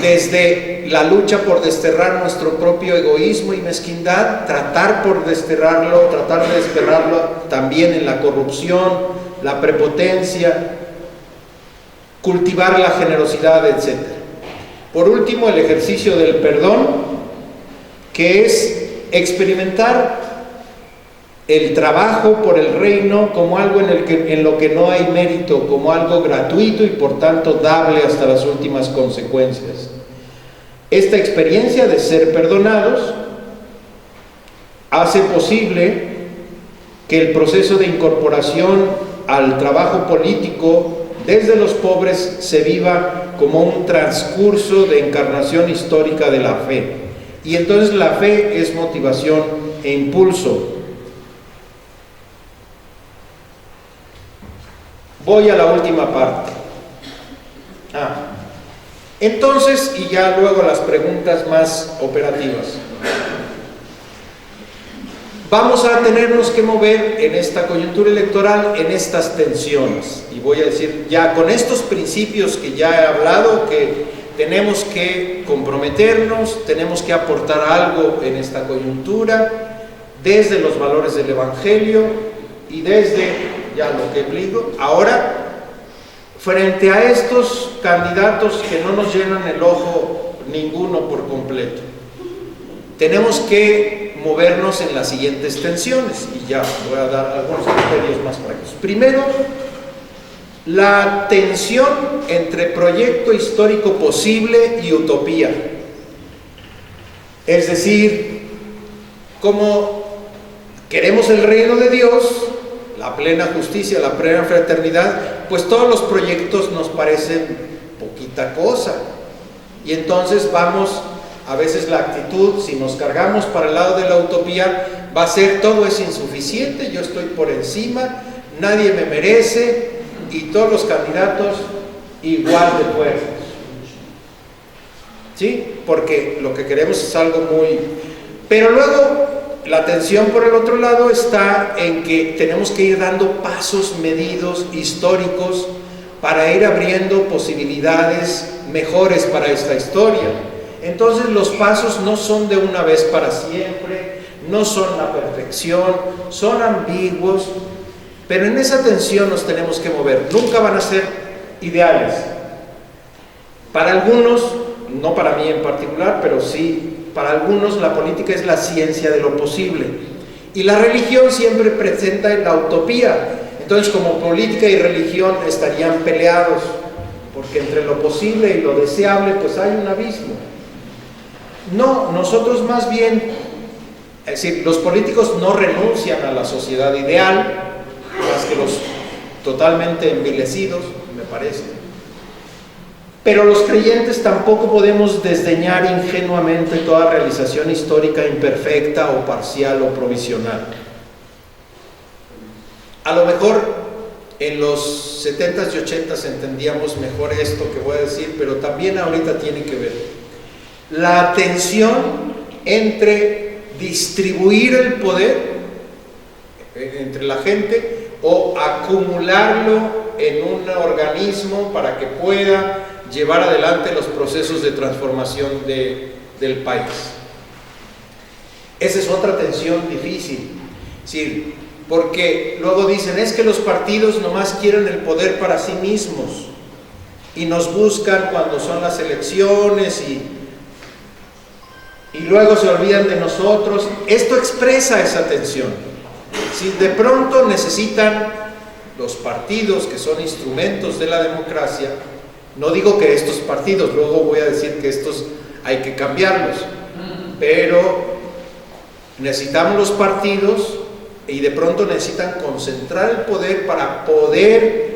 desde la lucha por desterrar nuestro propio egoísmo y mezquindad, tratar de desterrarlo también en la corrupción, la prepotencia, cultivar la generosidad, etc. Por último, el ejercicio del perdón, que es experimentar el trabajo por el reino como algo en lo que no hay mérito, como algo gratuito y por tanto dable hasta las últimas consecuencias. Esta experiencia de ser perdonados hace posible que el proceso de incorporación al trabajo político desde los pobres se viva como un transcurso de encarnación histórica de la fe. Y entonces la fe es motivación e impulso. Voy a la última parte. Entonces, y ya luego las preguntas más operativas. Vamos a tenernos que mover en esta coyuntura electoral, en estas tensiones. Y voy a decir, ya con estos principios que ya he hablado, que tenemos que comprometernos, tenemos que aportar algo en esta coyuntura, desde los valores del Evangelio y desde ya lo que digo. Ahora, frente a estos candidatos que no nos llenan el ojo ninguno por completo, tenemos que movernos en las siguientes tensiones, y ya voy a dar algunos criterios más prácticos. Primero, la tensión entre proyecto histórico posible y utopía. Es decir, como queremos el reino de Dios, la plena justicia, la plena fraternidad, pues todos los proyectos nos parecen poquita cosa. Y entonces vamos, a veces la actitud, si nos cargamos para el lado de la utopía, va a ser todo es insuficiente, yo estoy por encima, nadie me merece, y todos los candidatos igual de fuertes. ¿Sí? Porque lo que queremos es algo muy... Pero luego, la tensión por el otro lado está en que tenemos que ir dando pasos medidos, históricos, para ir abriendo posibilidades mejores para esta historia. Entonces los pasos no son de una vez para siempre, no son la perfección, son ambiguos, pero en esa tensión nos tenemos que mover. Nunca van a ser ideales. Para algunos, no para mí en particular, pero sí, para algunos la política es la ciencia de lo posible. Y la religión siempre presenta la utopía. Entonces, como política y religión estarían peleados, porque entre lo posible y lo deseable, pues hay un abismo. No, nosotros más bien, es decir, los políticos no renuncian a la sociedad ideal, más que los totalmente envilecidos, me parece. Pero los creyentes tampoco podemos desdeñar ingenuamente toda realización histórica imperfecta o parcial o provisional. A lo mejor en los 70s y 80s entendíamos mejor esto que voy a decir, pero también ahorita tiene que ver. La tensión entre distribuir el poder entre la gente o acumularlo en un organismo para que pueda llevar adelante los procesos de transformación del país. Esa es otra tensión difícil. Es decir, porque luego dicen, es que los partidos nomás quieren el poder para sí mismos y nos buscan cuando son las elecciones y luego se olvidan de nosotros. Esto expresa esa tensión. Si de pronto necesitan los partidos, que son instrumentos de la democracia, no digo que estos partidos, luego voy a decir que estos hay que cambiarlos, pero necesitamos los partidos y de pronto necesitan concentrar el poder para poder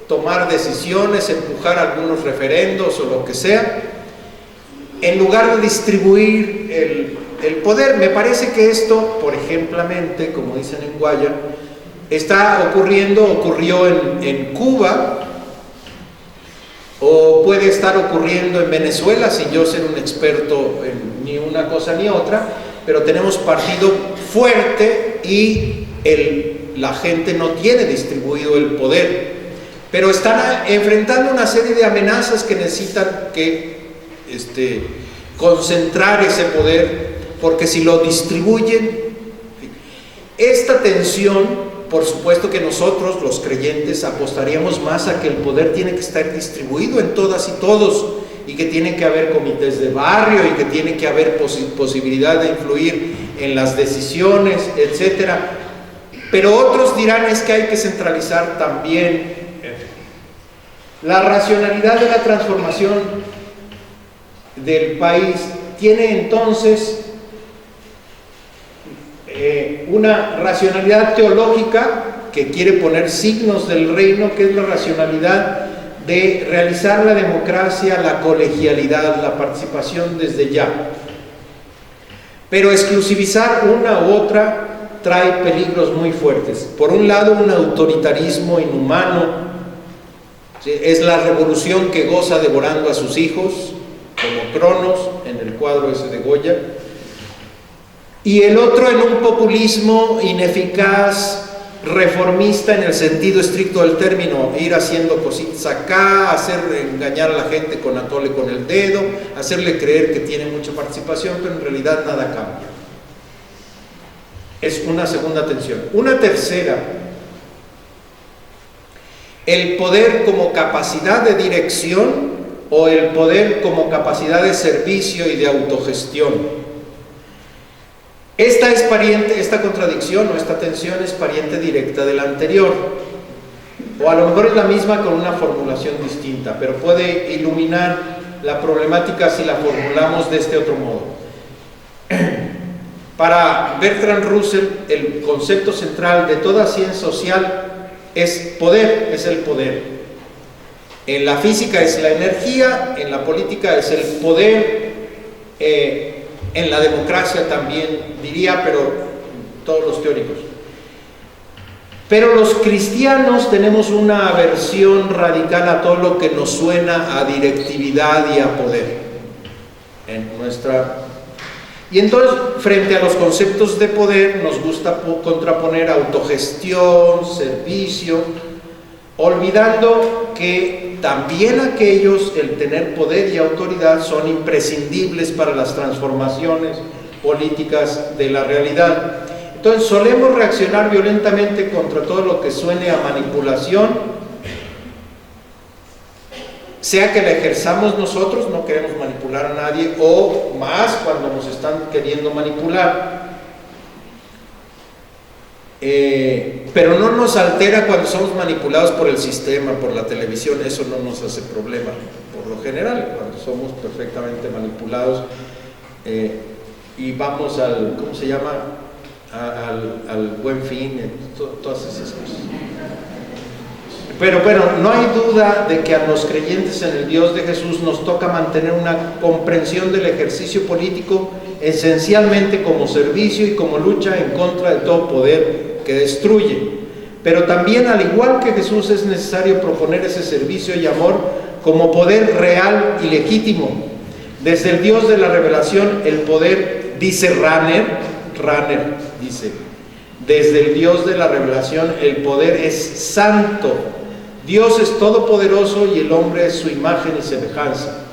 tomar decisiones, empujar algunos referendos o lo que sea, en lugar de distribuir el poder. Me parece que esto, por ejemplamente, como dicen en Guaya, ocurrió en Cuba, o puede estar ocurriendo en Venezuela, sin yo ser un experto en ni una cosa ni otra, pero tenemos partido fuerte y la gente no tiene distribuido el poder, pero están enfrentando una serie de amenazas que necesitan concentrar ese poder, porque si lo distribuyen, esta tensión, por supuesto que nosotros los creyentes apostaríamos más a que el poder tiene que estar distribuido en todas y todos, y que tiene que haber comités de barrio y que tiene que haber posibilidad de influir en las decisiones, etcétera. Pero otros dirán es que hay que centralizar también. La racionalidad de la transformación del país tiene entonces una racionalidad teológica que quiere poner signos del reino, que es la racionalidad de realizar la democracia, la colegialidad, la participación desde ya. Pero exclusivizar una u otra trae peligros muy fuertes. Por un lado, un autoritarismo inhumano, ¿sí? Es la revolución que goza devorando a sus hijos, como Cronos en el cuadro ese de Goya, y el otro en un populismo ineficaz, reformista en el sentido estricto del término, ir haciendo cositas acá, engañar a la gente con atole con el dedo, hacerle creer que tiene mucha participación, pero en realidad nada cambia. Es una segunda tensión. Una tercera, el poder como capacidad de dirección o el poder como capacidad de servicio y de autogestión. Esta contradicción o esta tensión es pariente directa de la anterior, o a lo mejor es la misma con una formulación distinta, pero puede iluminar la problemática si la formulamos de este otro modo. Para Bertrand Russell, el concepto central de toda ciencia social es poder, es el poder. En la física es la energía, en la política es el poder, en la democracia también diría, pero todos los teóricos. Pero los cristianos tenemos una aversión radical a todo lo que nos suena a directividad y a poder y entonces, frente a los conceptos de poder, nos gusta contraponer autogestión, servicio, olvidando que también aquellos, el tener poder y autoridad, son imprescindibles para las transformaciones políticas de la realidad. Entonces, solemos reaccionar violentamente contra todo lo que suene a manipulación, sea que la ejerzamos nosotros, no queremos manipular a nadie, o más cuando nos están queriendo manipular. Pero no nos altera cuando somos manipulados por el sistema, por la televisión, eso no nos hace problema, por lo general, cuando somos perfectamente manipulados y vamos al, ¿cómo se llama? Al Buen Fin, todas esas cosas. Pero bueno, no hay duda de que a los creyentes en el Dios de Jesús nos toca mantener una comprensión del ejercicio político esencialmente como servicio y como lucha en contra de todo poder que destruye. Pero también, al igual que Jesús, es necesario proponer ese servicio y amor como poder real y legítimo. Desde el Dios de la revelación, el poder, dice Rahner dice, desde el Dios de la revelación, el poder es santo. Dios es todopoderoso y el hombre es su imagen y semejanza.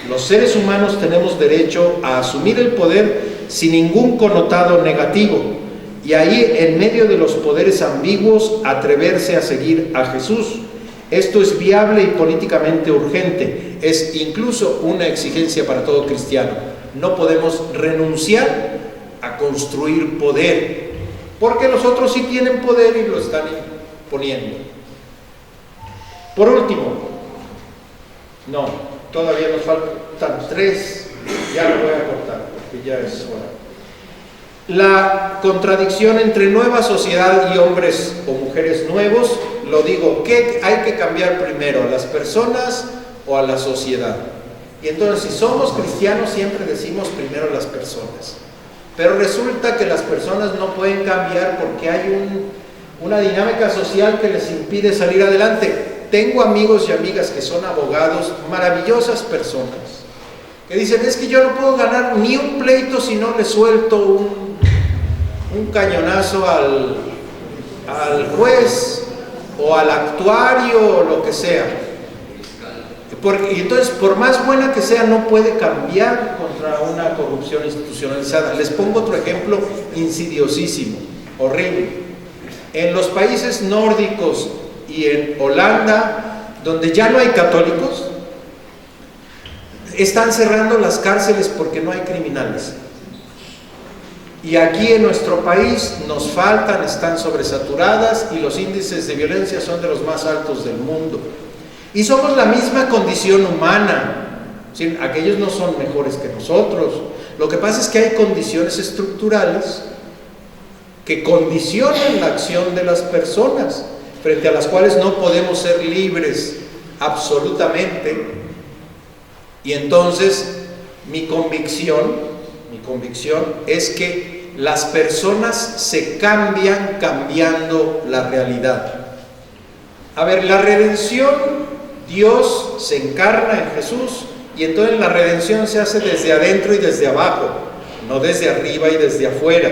Los seres humanos tenemos derecho a asumir el poder sin ningún connotado negativo, y ahí, en medio de los poderes ambiguos, atreverse a seguir a Jesús. Esto es viable y políticamente urgente, es incluso una exigencia para todo cristiano. No podemos renunciar a construir poder, porque los otros sí tienen poder y lo están imponiendo. Por último, todavía nos faltan 3, ya lo voy a cortar porque ya es hora. La contradicción entre nueva sociedad y hombres o mujeres nuevos, lo digo, ¿qué hay que cambiar primero, a las personas o a la sociedad? Y entonces, si somos cristianos, siempre decimos primero las personas, pero resulta que las personas no pueden cambiar porque hay una dinámica social que les impide salir adelante. Tengo amigos y amigas que son abogados, maravillosas personas, que dicen, es que yo no puedo ganar ni un pleito si no le suelto un cañonazo al juez o al actuario o lo que sea. Y entonces, por más buena que sea, no puede cambiar contra una corrupción institucionalizada. Les pongo otro ejemplo insidiosísimo, horrible. En los países nórdicos y en Holanda, donde ya no hay católicos, están cerrando las cárceles porque no hay criminales. Y aquí en nuestro país nos faltan, están sobresaturadas y los índices de violencia son de los más altos del mundo. Y somos la misma condición humana, ¿sí? Aquellos no son mejores que nosotros. Lo que pasa es que hay condiciones estructurales que condicionan la acción de las personas, frente a las cuales no podemos ser libres absolutamente. Y entonces mi convicción es que las personas se cambian cambiando la realidad. A ver, la redención, Dios se encarna en Jesús y entonces la redención se hace desde adentro y desde abajo, no desde arriba y desde afuera.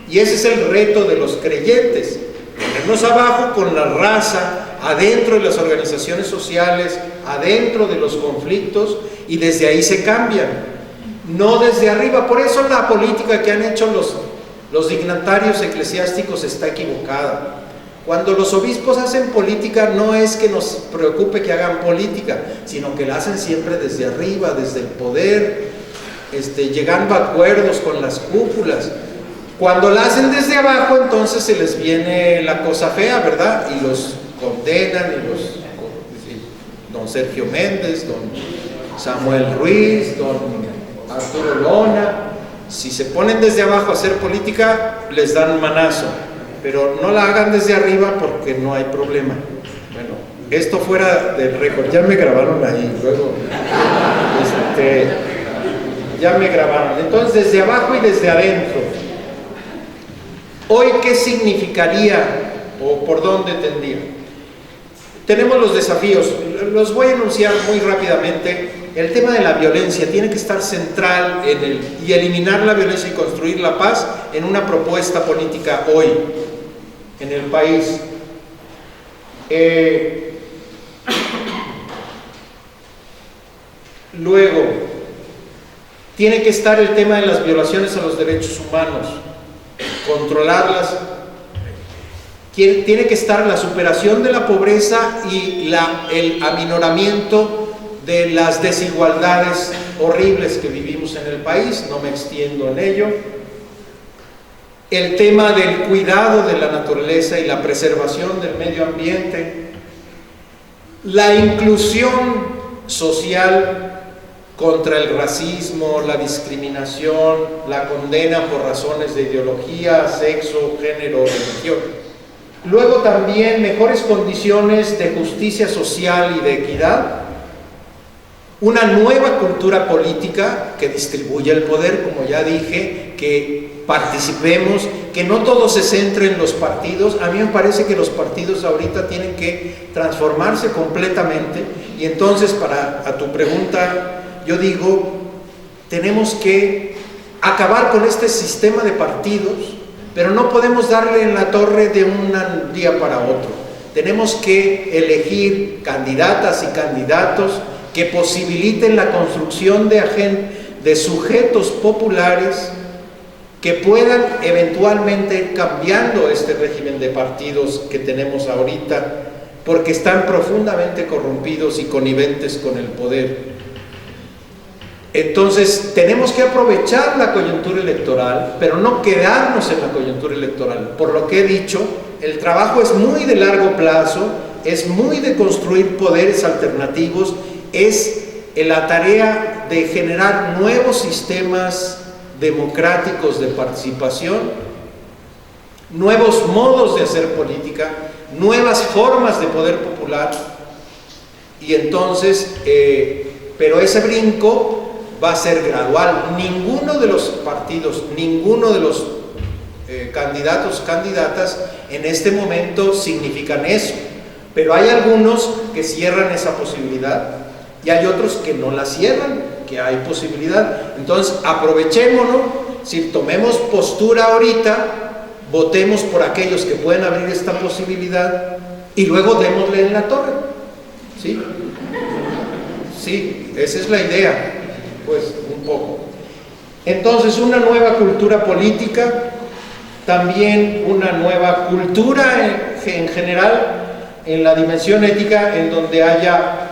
Y ese es el reto de los creyentes, ponernos abajo con la raza, adentro de las organizaciones sociales, adentro de los conflictos, y desde ahí se cambian, no desde arriba. Por eso la política que han hecho los dignatarios eclesiásticos está equivocada. Cuando los obispos hacen política, no es que nos preocupe que hagan política, sino que la hacen siempre desde arriba, desde el poder, llegando a acuerdos con las cúpulas. Cuando la hacen desde abajo, entonces se les viene la cosa fea, ¿verdad? Y los condenan, don Sergio Méndez, don Samuel Ruiz, don Arturo Lona. Si se ponen desde abajo a hacer política, les dan un manazo, pero no la hagan desde arriba porque no hay problema. Bueno, esto fuera del récord, ya me grabaron ahí, luego ya me grabaron. Entonces, desde abajo y desde adentro. Hoy, ¿qué significaría o por dónde tendría? Tenemos los desafíos, los voy a enunciar muy rápidamente. El tema de la violencia tiene que estar central y eliminar la violencia y construir la paz en una propuesta política hoy en el país. Luego, tiene que estar el tema de las violaciones a los derechos humanos, controlarlas. Tiene que estar la superación de la pobreza y el aminoramiento de las desigualdades horribles que vivimos en el país, no me extiendo en ello. El tema del cuidado de la naturaleza y la preservación del medio ambiente, la inclusión social contra el racismo, la discriminación, la condena por razones de ideología, sexo, género, religión. Luego también mejores condiciones de justicia social y de equidad, una nueva cultura política que distribuya el poder, como ya dije, que participemos, que no todo se centre en los partidos. A mí me parece que los partidos ahorita tienen que transformarse completamente, y entonces a tu pregunta, yo digo, tenemos que acabar con este sistema de partidos, pero no podemos darle en la torre de un día para otro. Tenemos que elegir candidatas y candidatos que posibiliten la construcción de sujetos populares que puedan eventualmente ir cambiando este régimen de partidos que tenemos ahorita, porque están profundamente corrompidos y conniventes con el poder. Entonces, tenemos que aprovechar la coyuntura electoral, pero no quedarnos en la coyuntura electoral. Por lo que he dicho, el trabajo es muy de largo plazo, es muy de construir poderes alternativos, es la tarea de generar nuevos sistemas democráticos de participación, nuevos modos de hacer política, nuevas formas de poder popular, y entonces, pero ese brinco va a ser gradual. Ninguno de los partidos, ninguno de los candidatos, candidatas en este momento significan eso, pero hay algunos que cierran esa posibilidad y hay otros que no la cierran, que hay posibilidad. Entonces aprovechémonos, si tomemos postura ahorita, votemos por aquellos que pueden abrir esta posibilidad y luego démosle en la torre. ¿Sí? Sí, esa es la idea. Pues un poco. Entonces, una nueva cultura política, también una nueva cultura en general, en la dimensión ética, en donde haya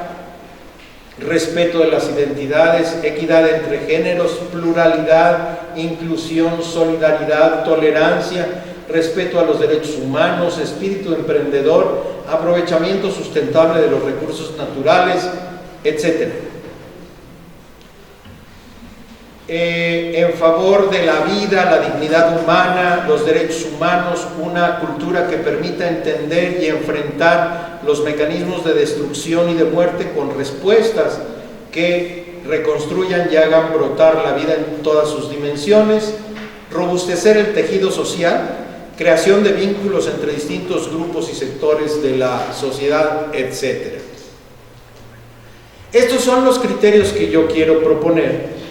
respeto de las identidades, equidad entre géneros, pluralidad, inclusión, solidaridad, tolerancia, respeto a los derechos humanos, espíritu emprendedor, aprovechamiento sustentable de los recursos naturales, etc. En favor de la vida, la dignidad humana, los derechos humanos, una cultura que permita entender y enfrentar los mecanismos de destrucción y de muerte con respuestas que reconstruyan y hagan brotar la vida en todas sus dimensiones, robustecer el tejido social, creación de vínculos entre distintos grupos y sectores de la sociedad, etc. Estos son los criterios que yo quiero proponer.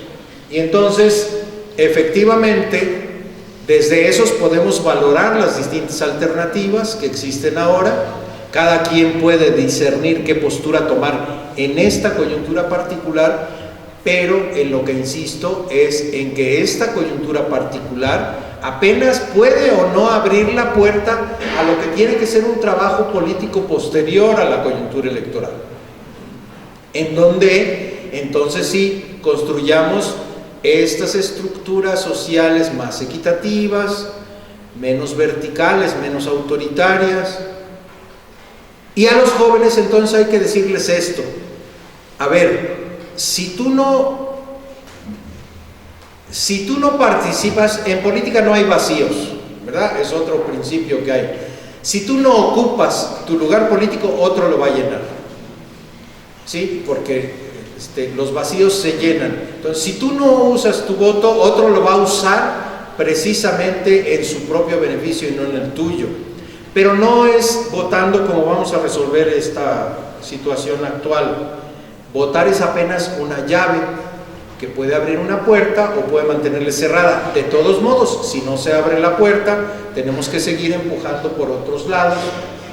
Y entonces, efectivamente, desde esos podemos valorar las distintas alternativas que existen ahora. Cada quien puede discernir qué postura tomar en esta coyuntura particular, pero en lo que insisto es en que esta coyuntura particular apenas puede o no abrir la puerta a lo que tiene que ser un trabajo político posterior a la coyuntura electoral, en donde entonces sí construyamos estas estructuras sociales más equitativas, menos verticales, menos autoritarias. Y a los jóvenes entonces hay que decirles esto: a ver, si tú no participas, en política no hay vacíos, ¿verdad? Es otro principio que hay. Si tú no ocupas tu lugar político, otro lo va a llenar, ¿sí? Porque los vacíos se llenan. Entonces, si tú no usas tu voto, otro lo va a usar precisamente en su propio beneficio y no en el tuyo. Pero no es votando como vamos a resolver esta situación actual. Votar es apenas una llave que puede abrir una puerta o puede mantenerla cerrada. De todos modos, si no se abre la puerta, tenemos que seguir empujando por otros lados,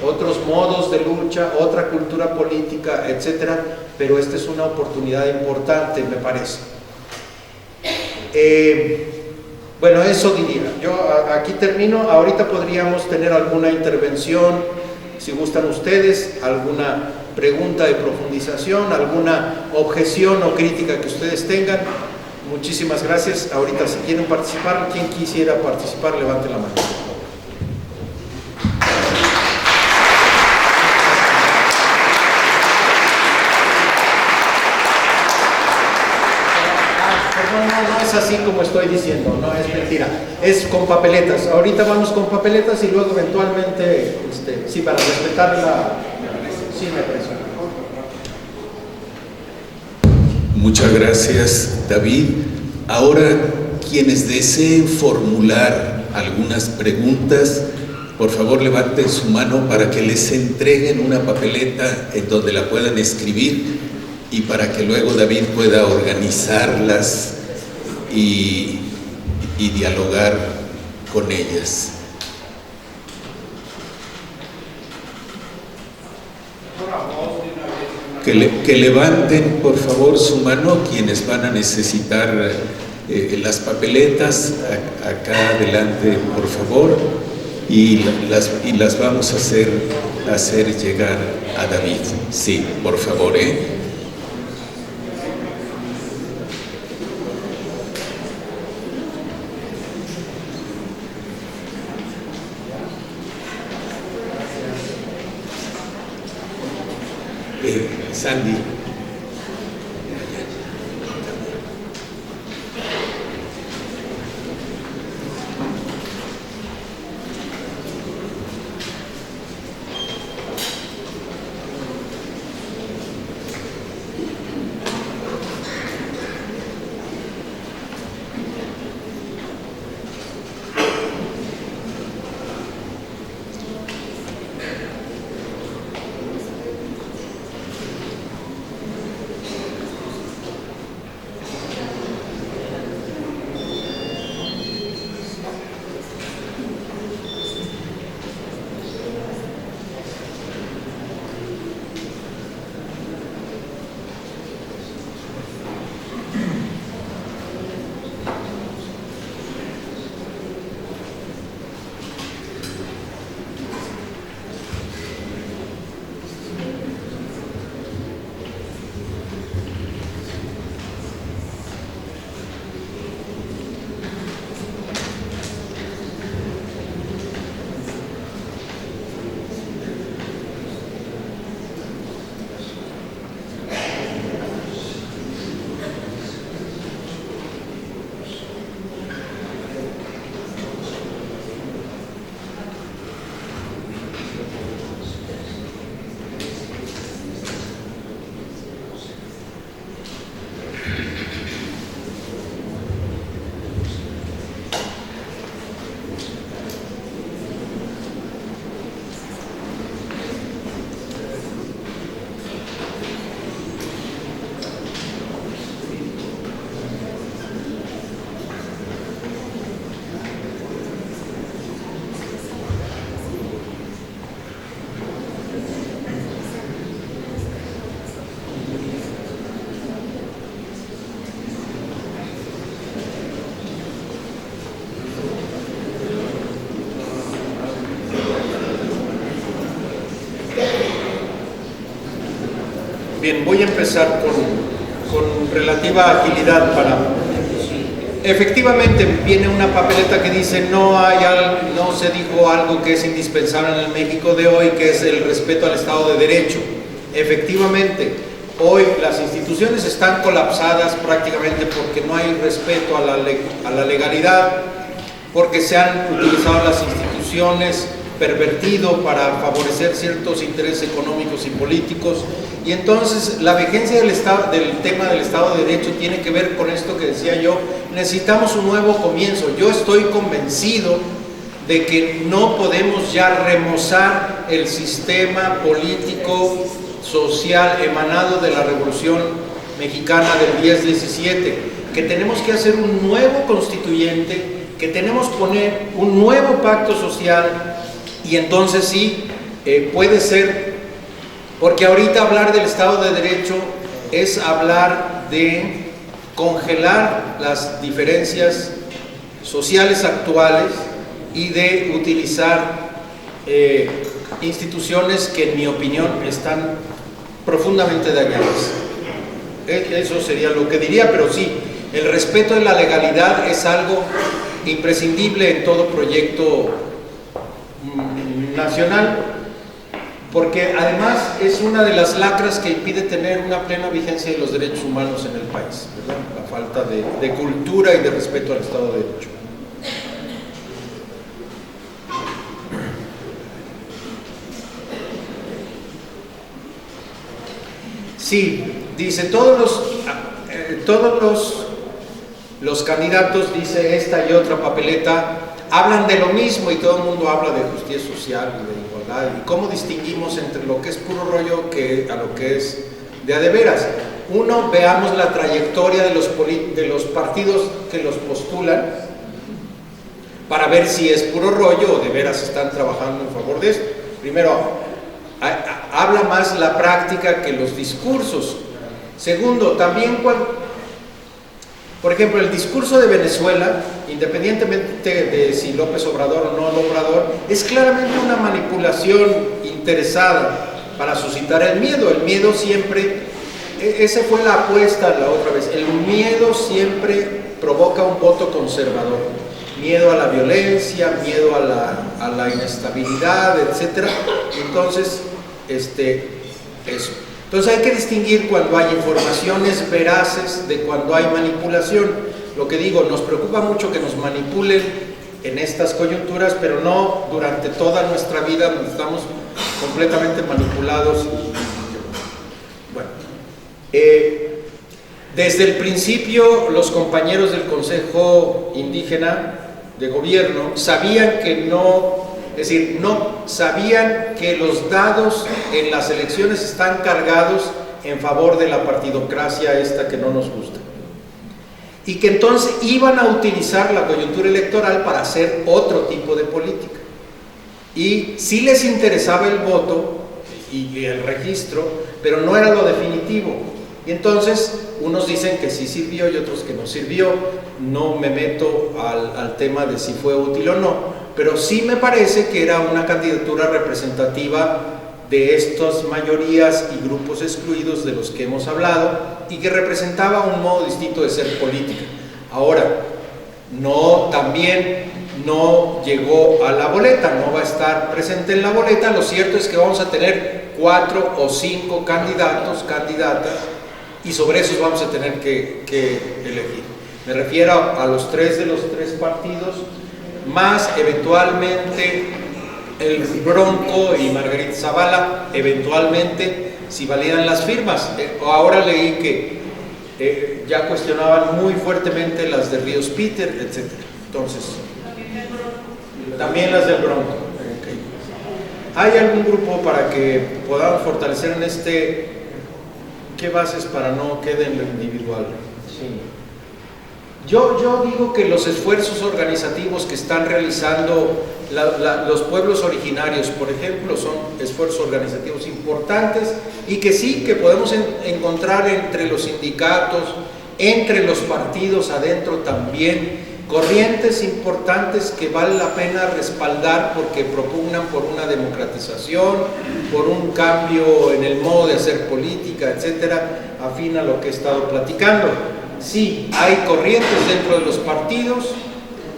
otros modos de lucha, otra cultura política, etcétera. Pero esta es una oportunidad importante, me parece. Bueno, eso diría. Yo aquí termino. Ahorita podríamos tener alguna intervención, si gustan ustedes, alguna pregunta de profundización, alguna objeción o crítica que ustedes tengan. Muchísimas gracias. Ahorita, si quieren participar, quien quisiera participar, levante la mano. No es así como estoy diciendo, no es mentira, es con papeletas. Ahorita vamos con papeletas y luego eventualmente, sí, para respetar la... Sí, me parece. Muchas gracias, David. Ahora, quienes deseen formular algunas preguntas, por favor levanten su mano para que les entreguen una papeleta en donde la puedan escribir y para que luego David pueda organizarlas y dialogar con ellas. Que levanten por favor su mano quienes van a necesitar las papeletas acá adelante, por favor, y las vamos a hacer llegar a David. Sí, por favor, Sandy. Bien, voy a empezar con relativa agilidad para... efectivamente viene una papeleta que dice no se dijo algo que es indispensable en el México de hoy, que es el respeto al Estado de Derecho. Efectivamente, hoy las instituciones están colapsadas prácticamente porque no hay respeto a la legalidad, porque se han utilizado las instituciones pervertido para favorecer ciertos intereses económicos y políticos, y entonces la vigencia del tema del Estado de Derecho tiene que ver con esto que decía yo. Necesitamos un nuevo comienzo. Yo estoy convencido de que no podemos ya remozar el sistema político social emanado de la Revolución Mexicana del 10-17, que tenemos que hacer un nuevo constituyente, que tenemos que poner un nuevo pacto social, y entonces sí, puede ser, porque ahorita hablar del Estado de Derecho es hablar de congelar las diferencias sociales actuales y de utilizar instituciones que en mi opinión están profundamente dañadas. Eso sería lo que diría, pero sí, el respeto de la legalidad es algo imprescindible en todo proyecto nacional, porque además es una de las lacras que impide tener una plena vigencia de los derechos humanos en el país, ¿verdad? La falta de cultura y de respeto al Estado de Derecho. Sí, dice, todos los candidatos, dice esta y otra papeleta, hablan de lo mismo y todo el mundo habla de justicia social y de igualdad. ¿Y cómo distinguimos entre lo que es puro rollo a lo que es de a de veras? Uno, veamos la trayectoria de los partidos que los postulan para ver si es puro rollo o de veras están trabajando en favor de esto. Primero, habla más la práctica que los discursos. Segundo, también por ejemplo, el discurso de Venezuela, independientemente de si López Obrador o no Obrador, es claramente una manipulación interesada para suscitar el miedo. El miedo siempre, esa fue la apuesta la otra vez, el miedo siempre provoca un voto conservador. Miedo a la violencia, miedo a la inestabilidad, etc. Entonces, eso. Entonces hay que distinguir cuando hay informaciones veraces de cuando hay manipulación. Lo que digo, nos preocupa mucho que nos manipulen en estas coyunturas, pero no durante toda nuestra vida, donde estamos completamente manipulados. Bueno, desde el principio los compañeros del Consejo Indígena de Gobierno sabían que sabían que los dados en las elecciones están cargados en favor de la partidocracia esta que no nos gusta, y que entonces iban a utilizar la coyuntura electoral para hacer otro tipo de política, y sí les interesaba el voto y el registro, pero no era lo definitivo. Y entonces unos dicen que sí sirvió y otros que no sirvió. No me meto al tema de si fue útil o no, pero sí me parece que era una candidatura representativa de estas mayorías y grupos excluidos de los que hemos hablado, y que representaba un modo distinto de ser política. Ahora, también no llegó a la boleta, no va a estar presente en la boleta. Lo cierto es que vamos a tener 4 o 5 candidatos, candidatas, y sobre esos vamos a tener que elegir. Me refiero a los 3 de los 3 partidos, más eventualmente el Bronco y Margarita Zavala, eventualmente, si validan las firmas. Ahora leí que ya cuestionaban muy fuertemente las de Ríos Peter, etc. Entonces, también las del Bronco. Okay. ¿Hay algún grupo para que podamos fortalecer en qué bases para no quede en lo individual? Sí. Yo digo que los esfuerzos organizativos que están realizando los pueblos originarios, por ejemplo, son esfuerzos organizativos importantes, y que sí, que podemos encontrar entre los sindicatos, entre los partidos adentro también, corrientes importantes que vale la pena respaldar porque propugnan por una democratización, por un cambio en el modo de hacer política, etcétera, afín a lo que he estado platicando. Sí, hay corrientes dentro de los partidos,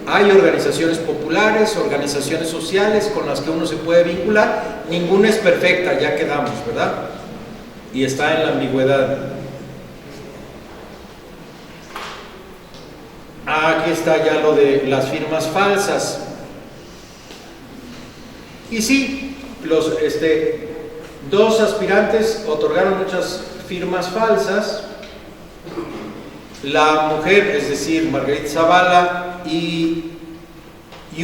hay organizaciones populares, organizaciones sociales con las que uno se puede vincular. Ninguna es perfecta, ya quedamos, ¿verdad? Y está en la ambigüedad. Aquí está ya lo de las firmas falsas. Y sí, los dos aspirantes otorgaron muchas firmas falsas. La mujer, es decir, Margarita Zavala, y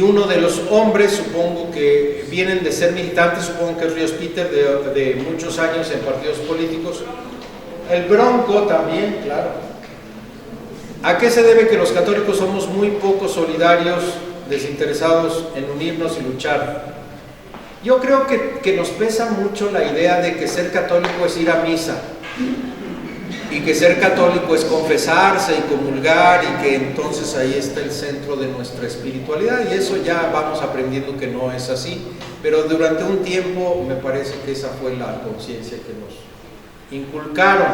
uno de los hombres, supongo que vienen de ser militantes, supongo que es Ríos Peter, de muchos años en partidos políticos. El Bronco también, claro. ¿A qué se debe que los católicos somos muy poco solidarios, desinteresados en unirnos y luchar? Yo creo que nos pesa mucho la idea de que ser católico es ir a misa, y que ser católico es confesarse y comulgar, y que entonces ahí está el centro de nuestra espiritualidad, y eso ya vamos aprendiendo que no es así, pero durante un tiempo me parece que esa fue la conciencia que nos inculcaron.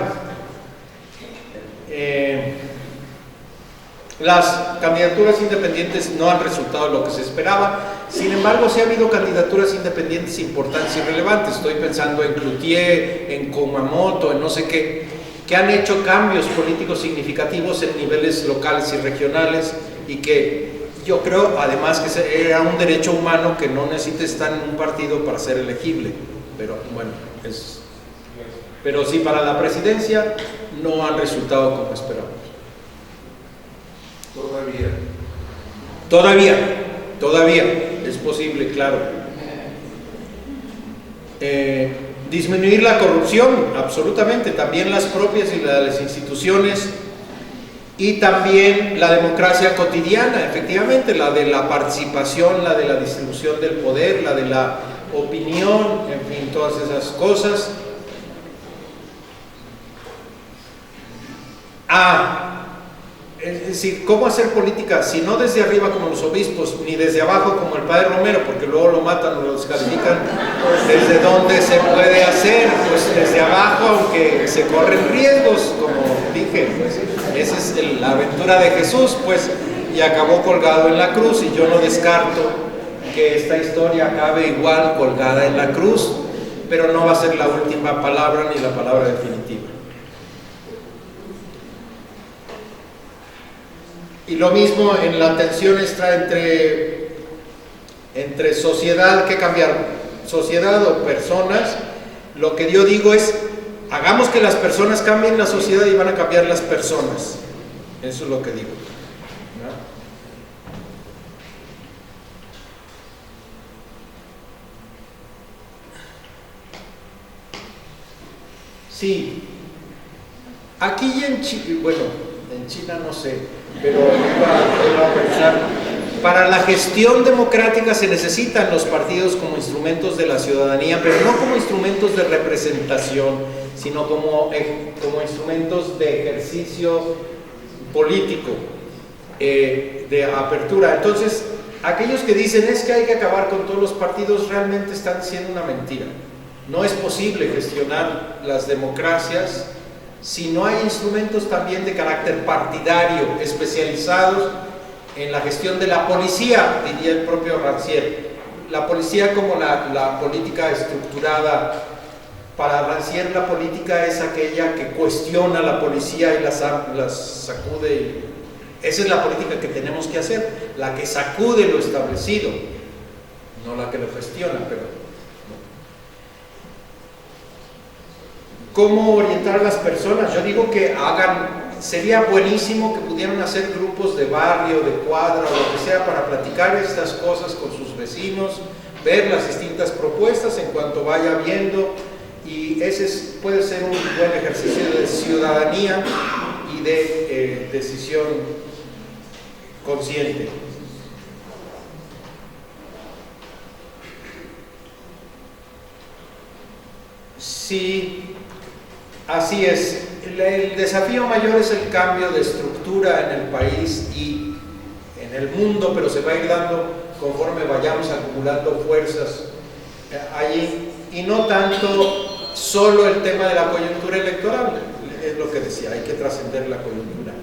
Las candidaturas independientes no han resultado lo que se esperaba. Sin embargo, sí ha habido candidaturas independientes importantes y relevantes. Estoy pensando en Cloutier, en Kumamoto, en no sé qué, que han hecho cambios políticos significativos en niveles locales y regionales, y que yo creo, además, que era un derecho humano que no necesita estar en un partido para ser elegible. Pero bueno, pero sí, para la presidencia no han resultado como esperábamos. Todavía es posible, claro. Disminuir la corrupción, absolutamente, también las propias y las instituciones, y también la democracia cotidiana, efectivamente, la de la participación, la de la distribución del poder, la de la opinión, en fin, todas esas cosas. Es decir, ¿cómo hacer política? Si no desde arriba como los obispos, ni desde abajo como el padre Romero, porque luego lo matan o lo descalifican. ¿Desde dónde se puede hacer? Pues desde abajo, aunque se corren riesgos, como dije, pues esa es la aventura de Jesús, pues, y acabó colgado en la cruz, y yo no descarto que esta historia acabe igual colgada en la cruz, pero no va a ser la última palabra ni la palabra definitiva. Y lo mismo en la tensión extra entre sociedad, ¿qué cambiar? Sociedad o personas. Lo que yo digo es, hagamos que las personas cambien la sociedad y van a cambiar las personas. Eso es lo que digo, ¿no? Sí. Aquí y en Chile, bueno, en China no sé, pero iba a pensar, para la gestión democrática se necesitan los partidos como instrumentos de la ciudadanía, pero no como instrumentos de representación, sino como instrumentos de ejercicio político, de apertura. Entonces, aquellos que dicen es que hay que acabar con todos los partidos, realmente están diciendo una mentira. No es posible gestionar las democracias si no hay instrumentos también de carácter partidario, especializados en la gestión de la policía, diría el propio Rancière. La policía como la política estructurada. Para Rancière la política es aquella que cuestiona a la policía y las sacude. Esa es la política que tenemos que hacer, la que sacude lo establecido, no la que lo gestiona, pero... ¿Cómo orientar a las personas? Yo digo que sería buenísimo que pudieran hacer grupos de barrio, de cuadra, o lo que sea, para platicar estas cosas con sus vecinos, ver las distintas propuestas en cuanto vaya viendo, y ese puede ser un buen ejercicio de ciudadanía y de decisión consciente. Sí. Así es, el desafío mayor es el cambio de estructura en el país y en el mundo, pero se va a ir dando conforme vayamos acumulando fuerzas allí, y no tanto solo el tema de la coyuntura electoral. es lo que decía, hay que trascender la coyuntura.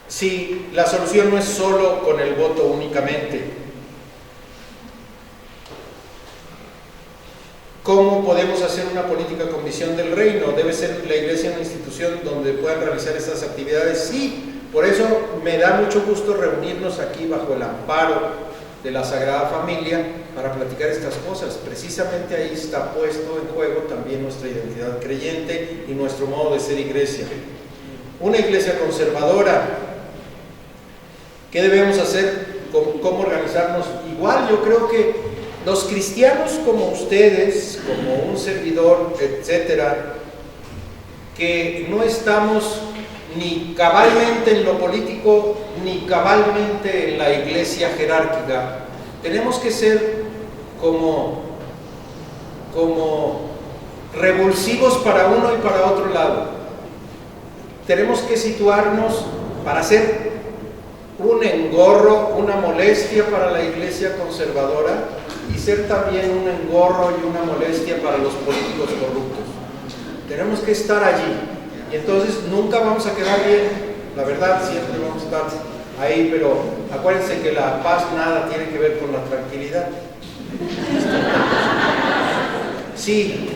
Sí, la solución no es solo con el voto únicamente. ¿Cómo podemos hacer una política con visión del reino? ¿Debe ser la iglesia una institución donde puedan realizar estas actividades? Sí, por eso me da mucho gusto reunirnos aquí bajo el amparo de la Sagrada Familia para platicar estas cosas. Precisamente ahí está puesto en juego también nuestra identidad creyente y nuestro modo de ser iglesia. Una iglesia conservadora. ¿Qué debemos hacer? ¿Cómo organizarnos? Igual yo creo que los cristianos como ustedes, como un servidor, etcétera, que no estamos ni cabalmente en lo político, ni cabalmente en la iglesia jerárquica, tenemos que ser como revulsivos para uno y para otro lado. Tenemos que situarnos para ser un engorro, una molestia para la iglesia conservadora y ser también un engorro y una molestia para los políticos corruptos. Tenemos que estar allí y entonces nunca vamos a quedar bien, la verdad, siempre vamos a estar ahí, pero acuérdense que la paz nada tiene que ver con la tranquilidad. Sí,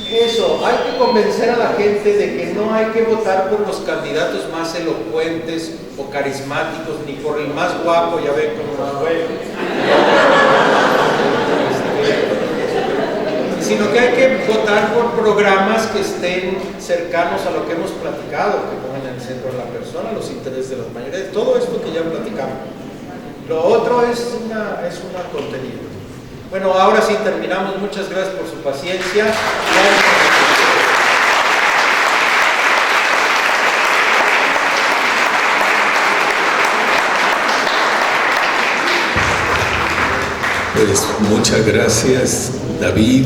eso, hay que convencer a la gente de que no hay que votar por los candidatos más elocuentes o carismáticos, ni por el más guapo, ya ven cómo nos fue, sino que hay que votar por programas que estén cercanos a lo que hemos platicado, que pongan en el centro de la persona, los intereses de las mayorías, todo esto que ya platicamos. Lo otro es una tontería. Bueno, ahora sí terminamos. Muchas gracias por su paciencia. Pues muchas gracias, David.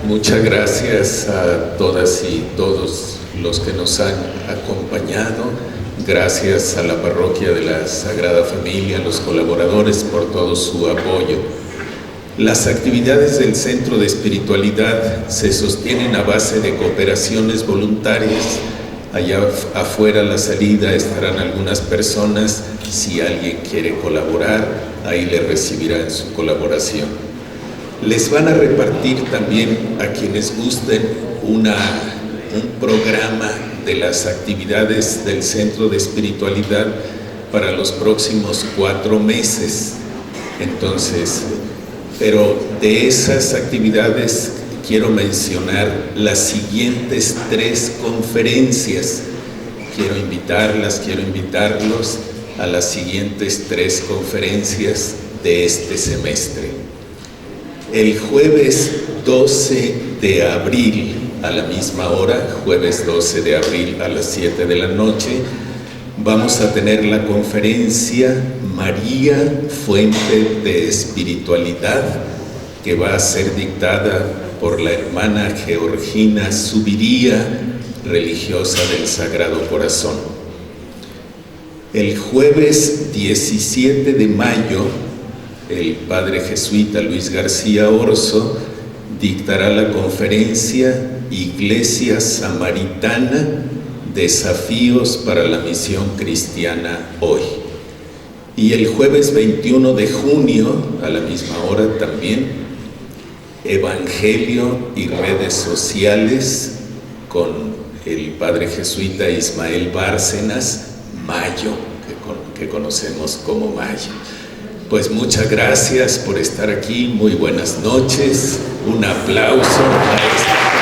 Muchas gracias a todas y todos los que nos han acompañado. Gracias a la parroquia de la Sagrada Familia, a los colaboradores por todo su apoyo. Las actividades del Centro de Espiritualidad se sostienen a base de cooperaciones voluntarias. Allá afuera a la salida estarán algunas personas. Si alguien quiere colaborar, ahí le recibirán su colaboración. Les van a repartir también a quienes gusten un programa de las actividades del Centro de Espiritualidad para los próximos 4 meses. Entonces, pero de esas actividades quiero mencionar las siguientes 3 conferencias. Quiero invitarlos a las siguientes 3 conferencias de este semestre. El jueves 12 de abril a la misma hora, jueves 12 de abril a las 7 de la noche, vamos a tener la conferencia María, Fuente de Espiritualidad, que va a ser dictada por la hermana Georgina Subiría, religiosa del Sagrado Corazón. El jueves 17 de mayo, el padre jesuita Luis García Orso dictará la conferencia Iglesia Samaritana, Desafíos para la Misión Cristiana Hoy. Y el jueves 21 de junio, a la misma hora también, Evangelio y redes sociales con el padre jesuita Ismael Bárcenas, Mayo, que conocemos como Mayo. Pues muchas gracias por estar aquí, muy buenas noches, un aplauso a esta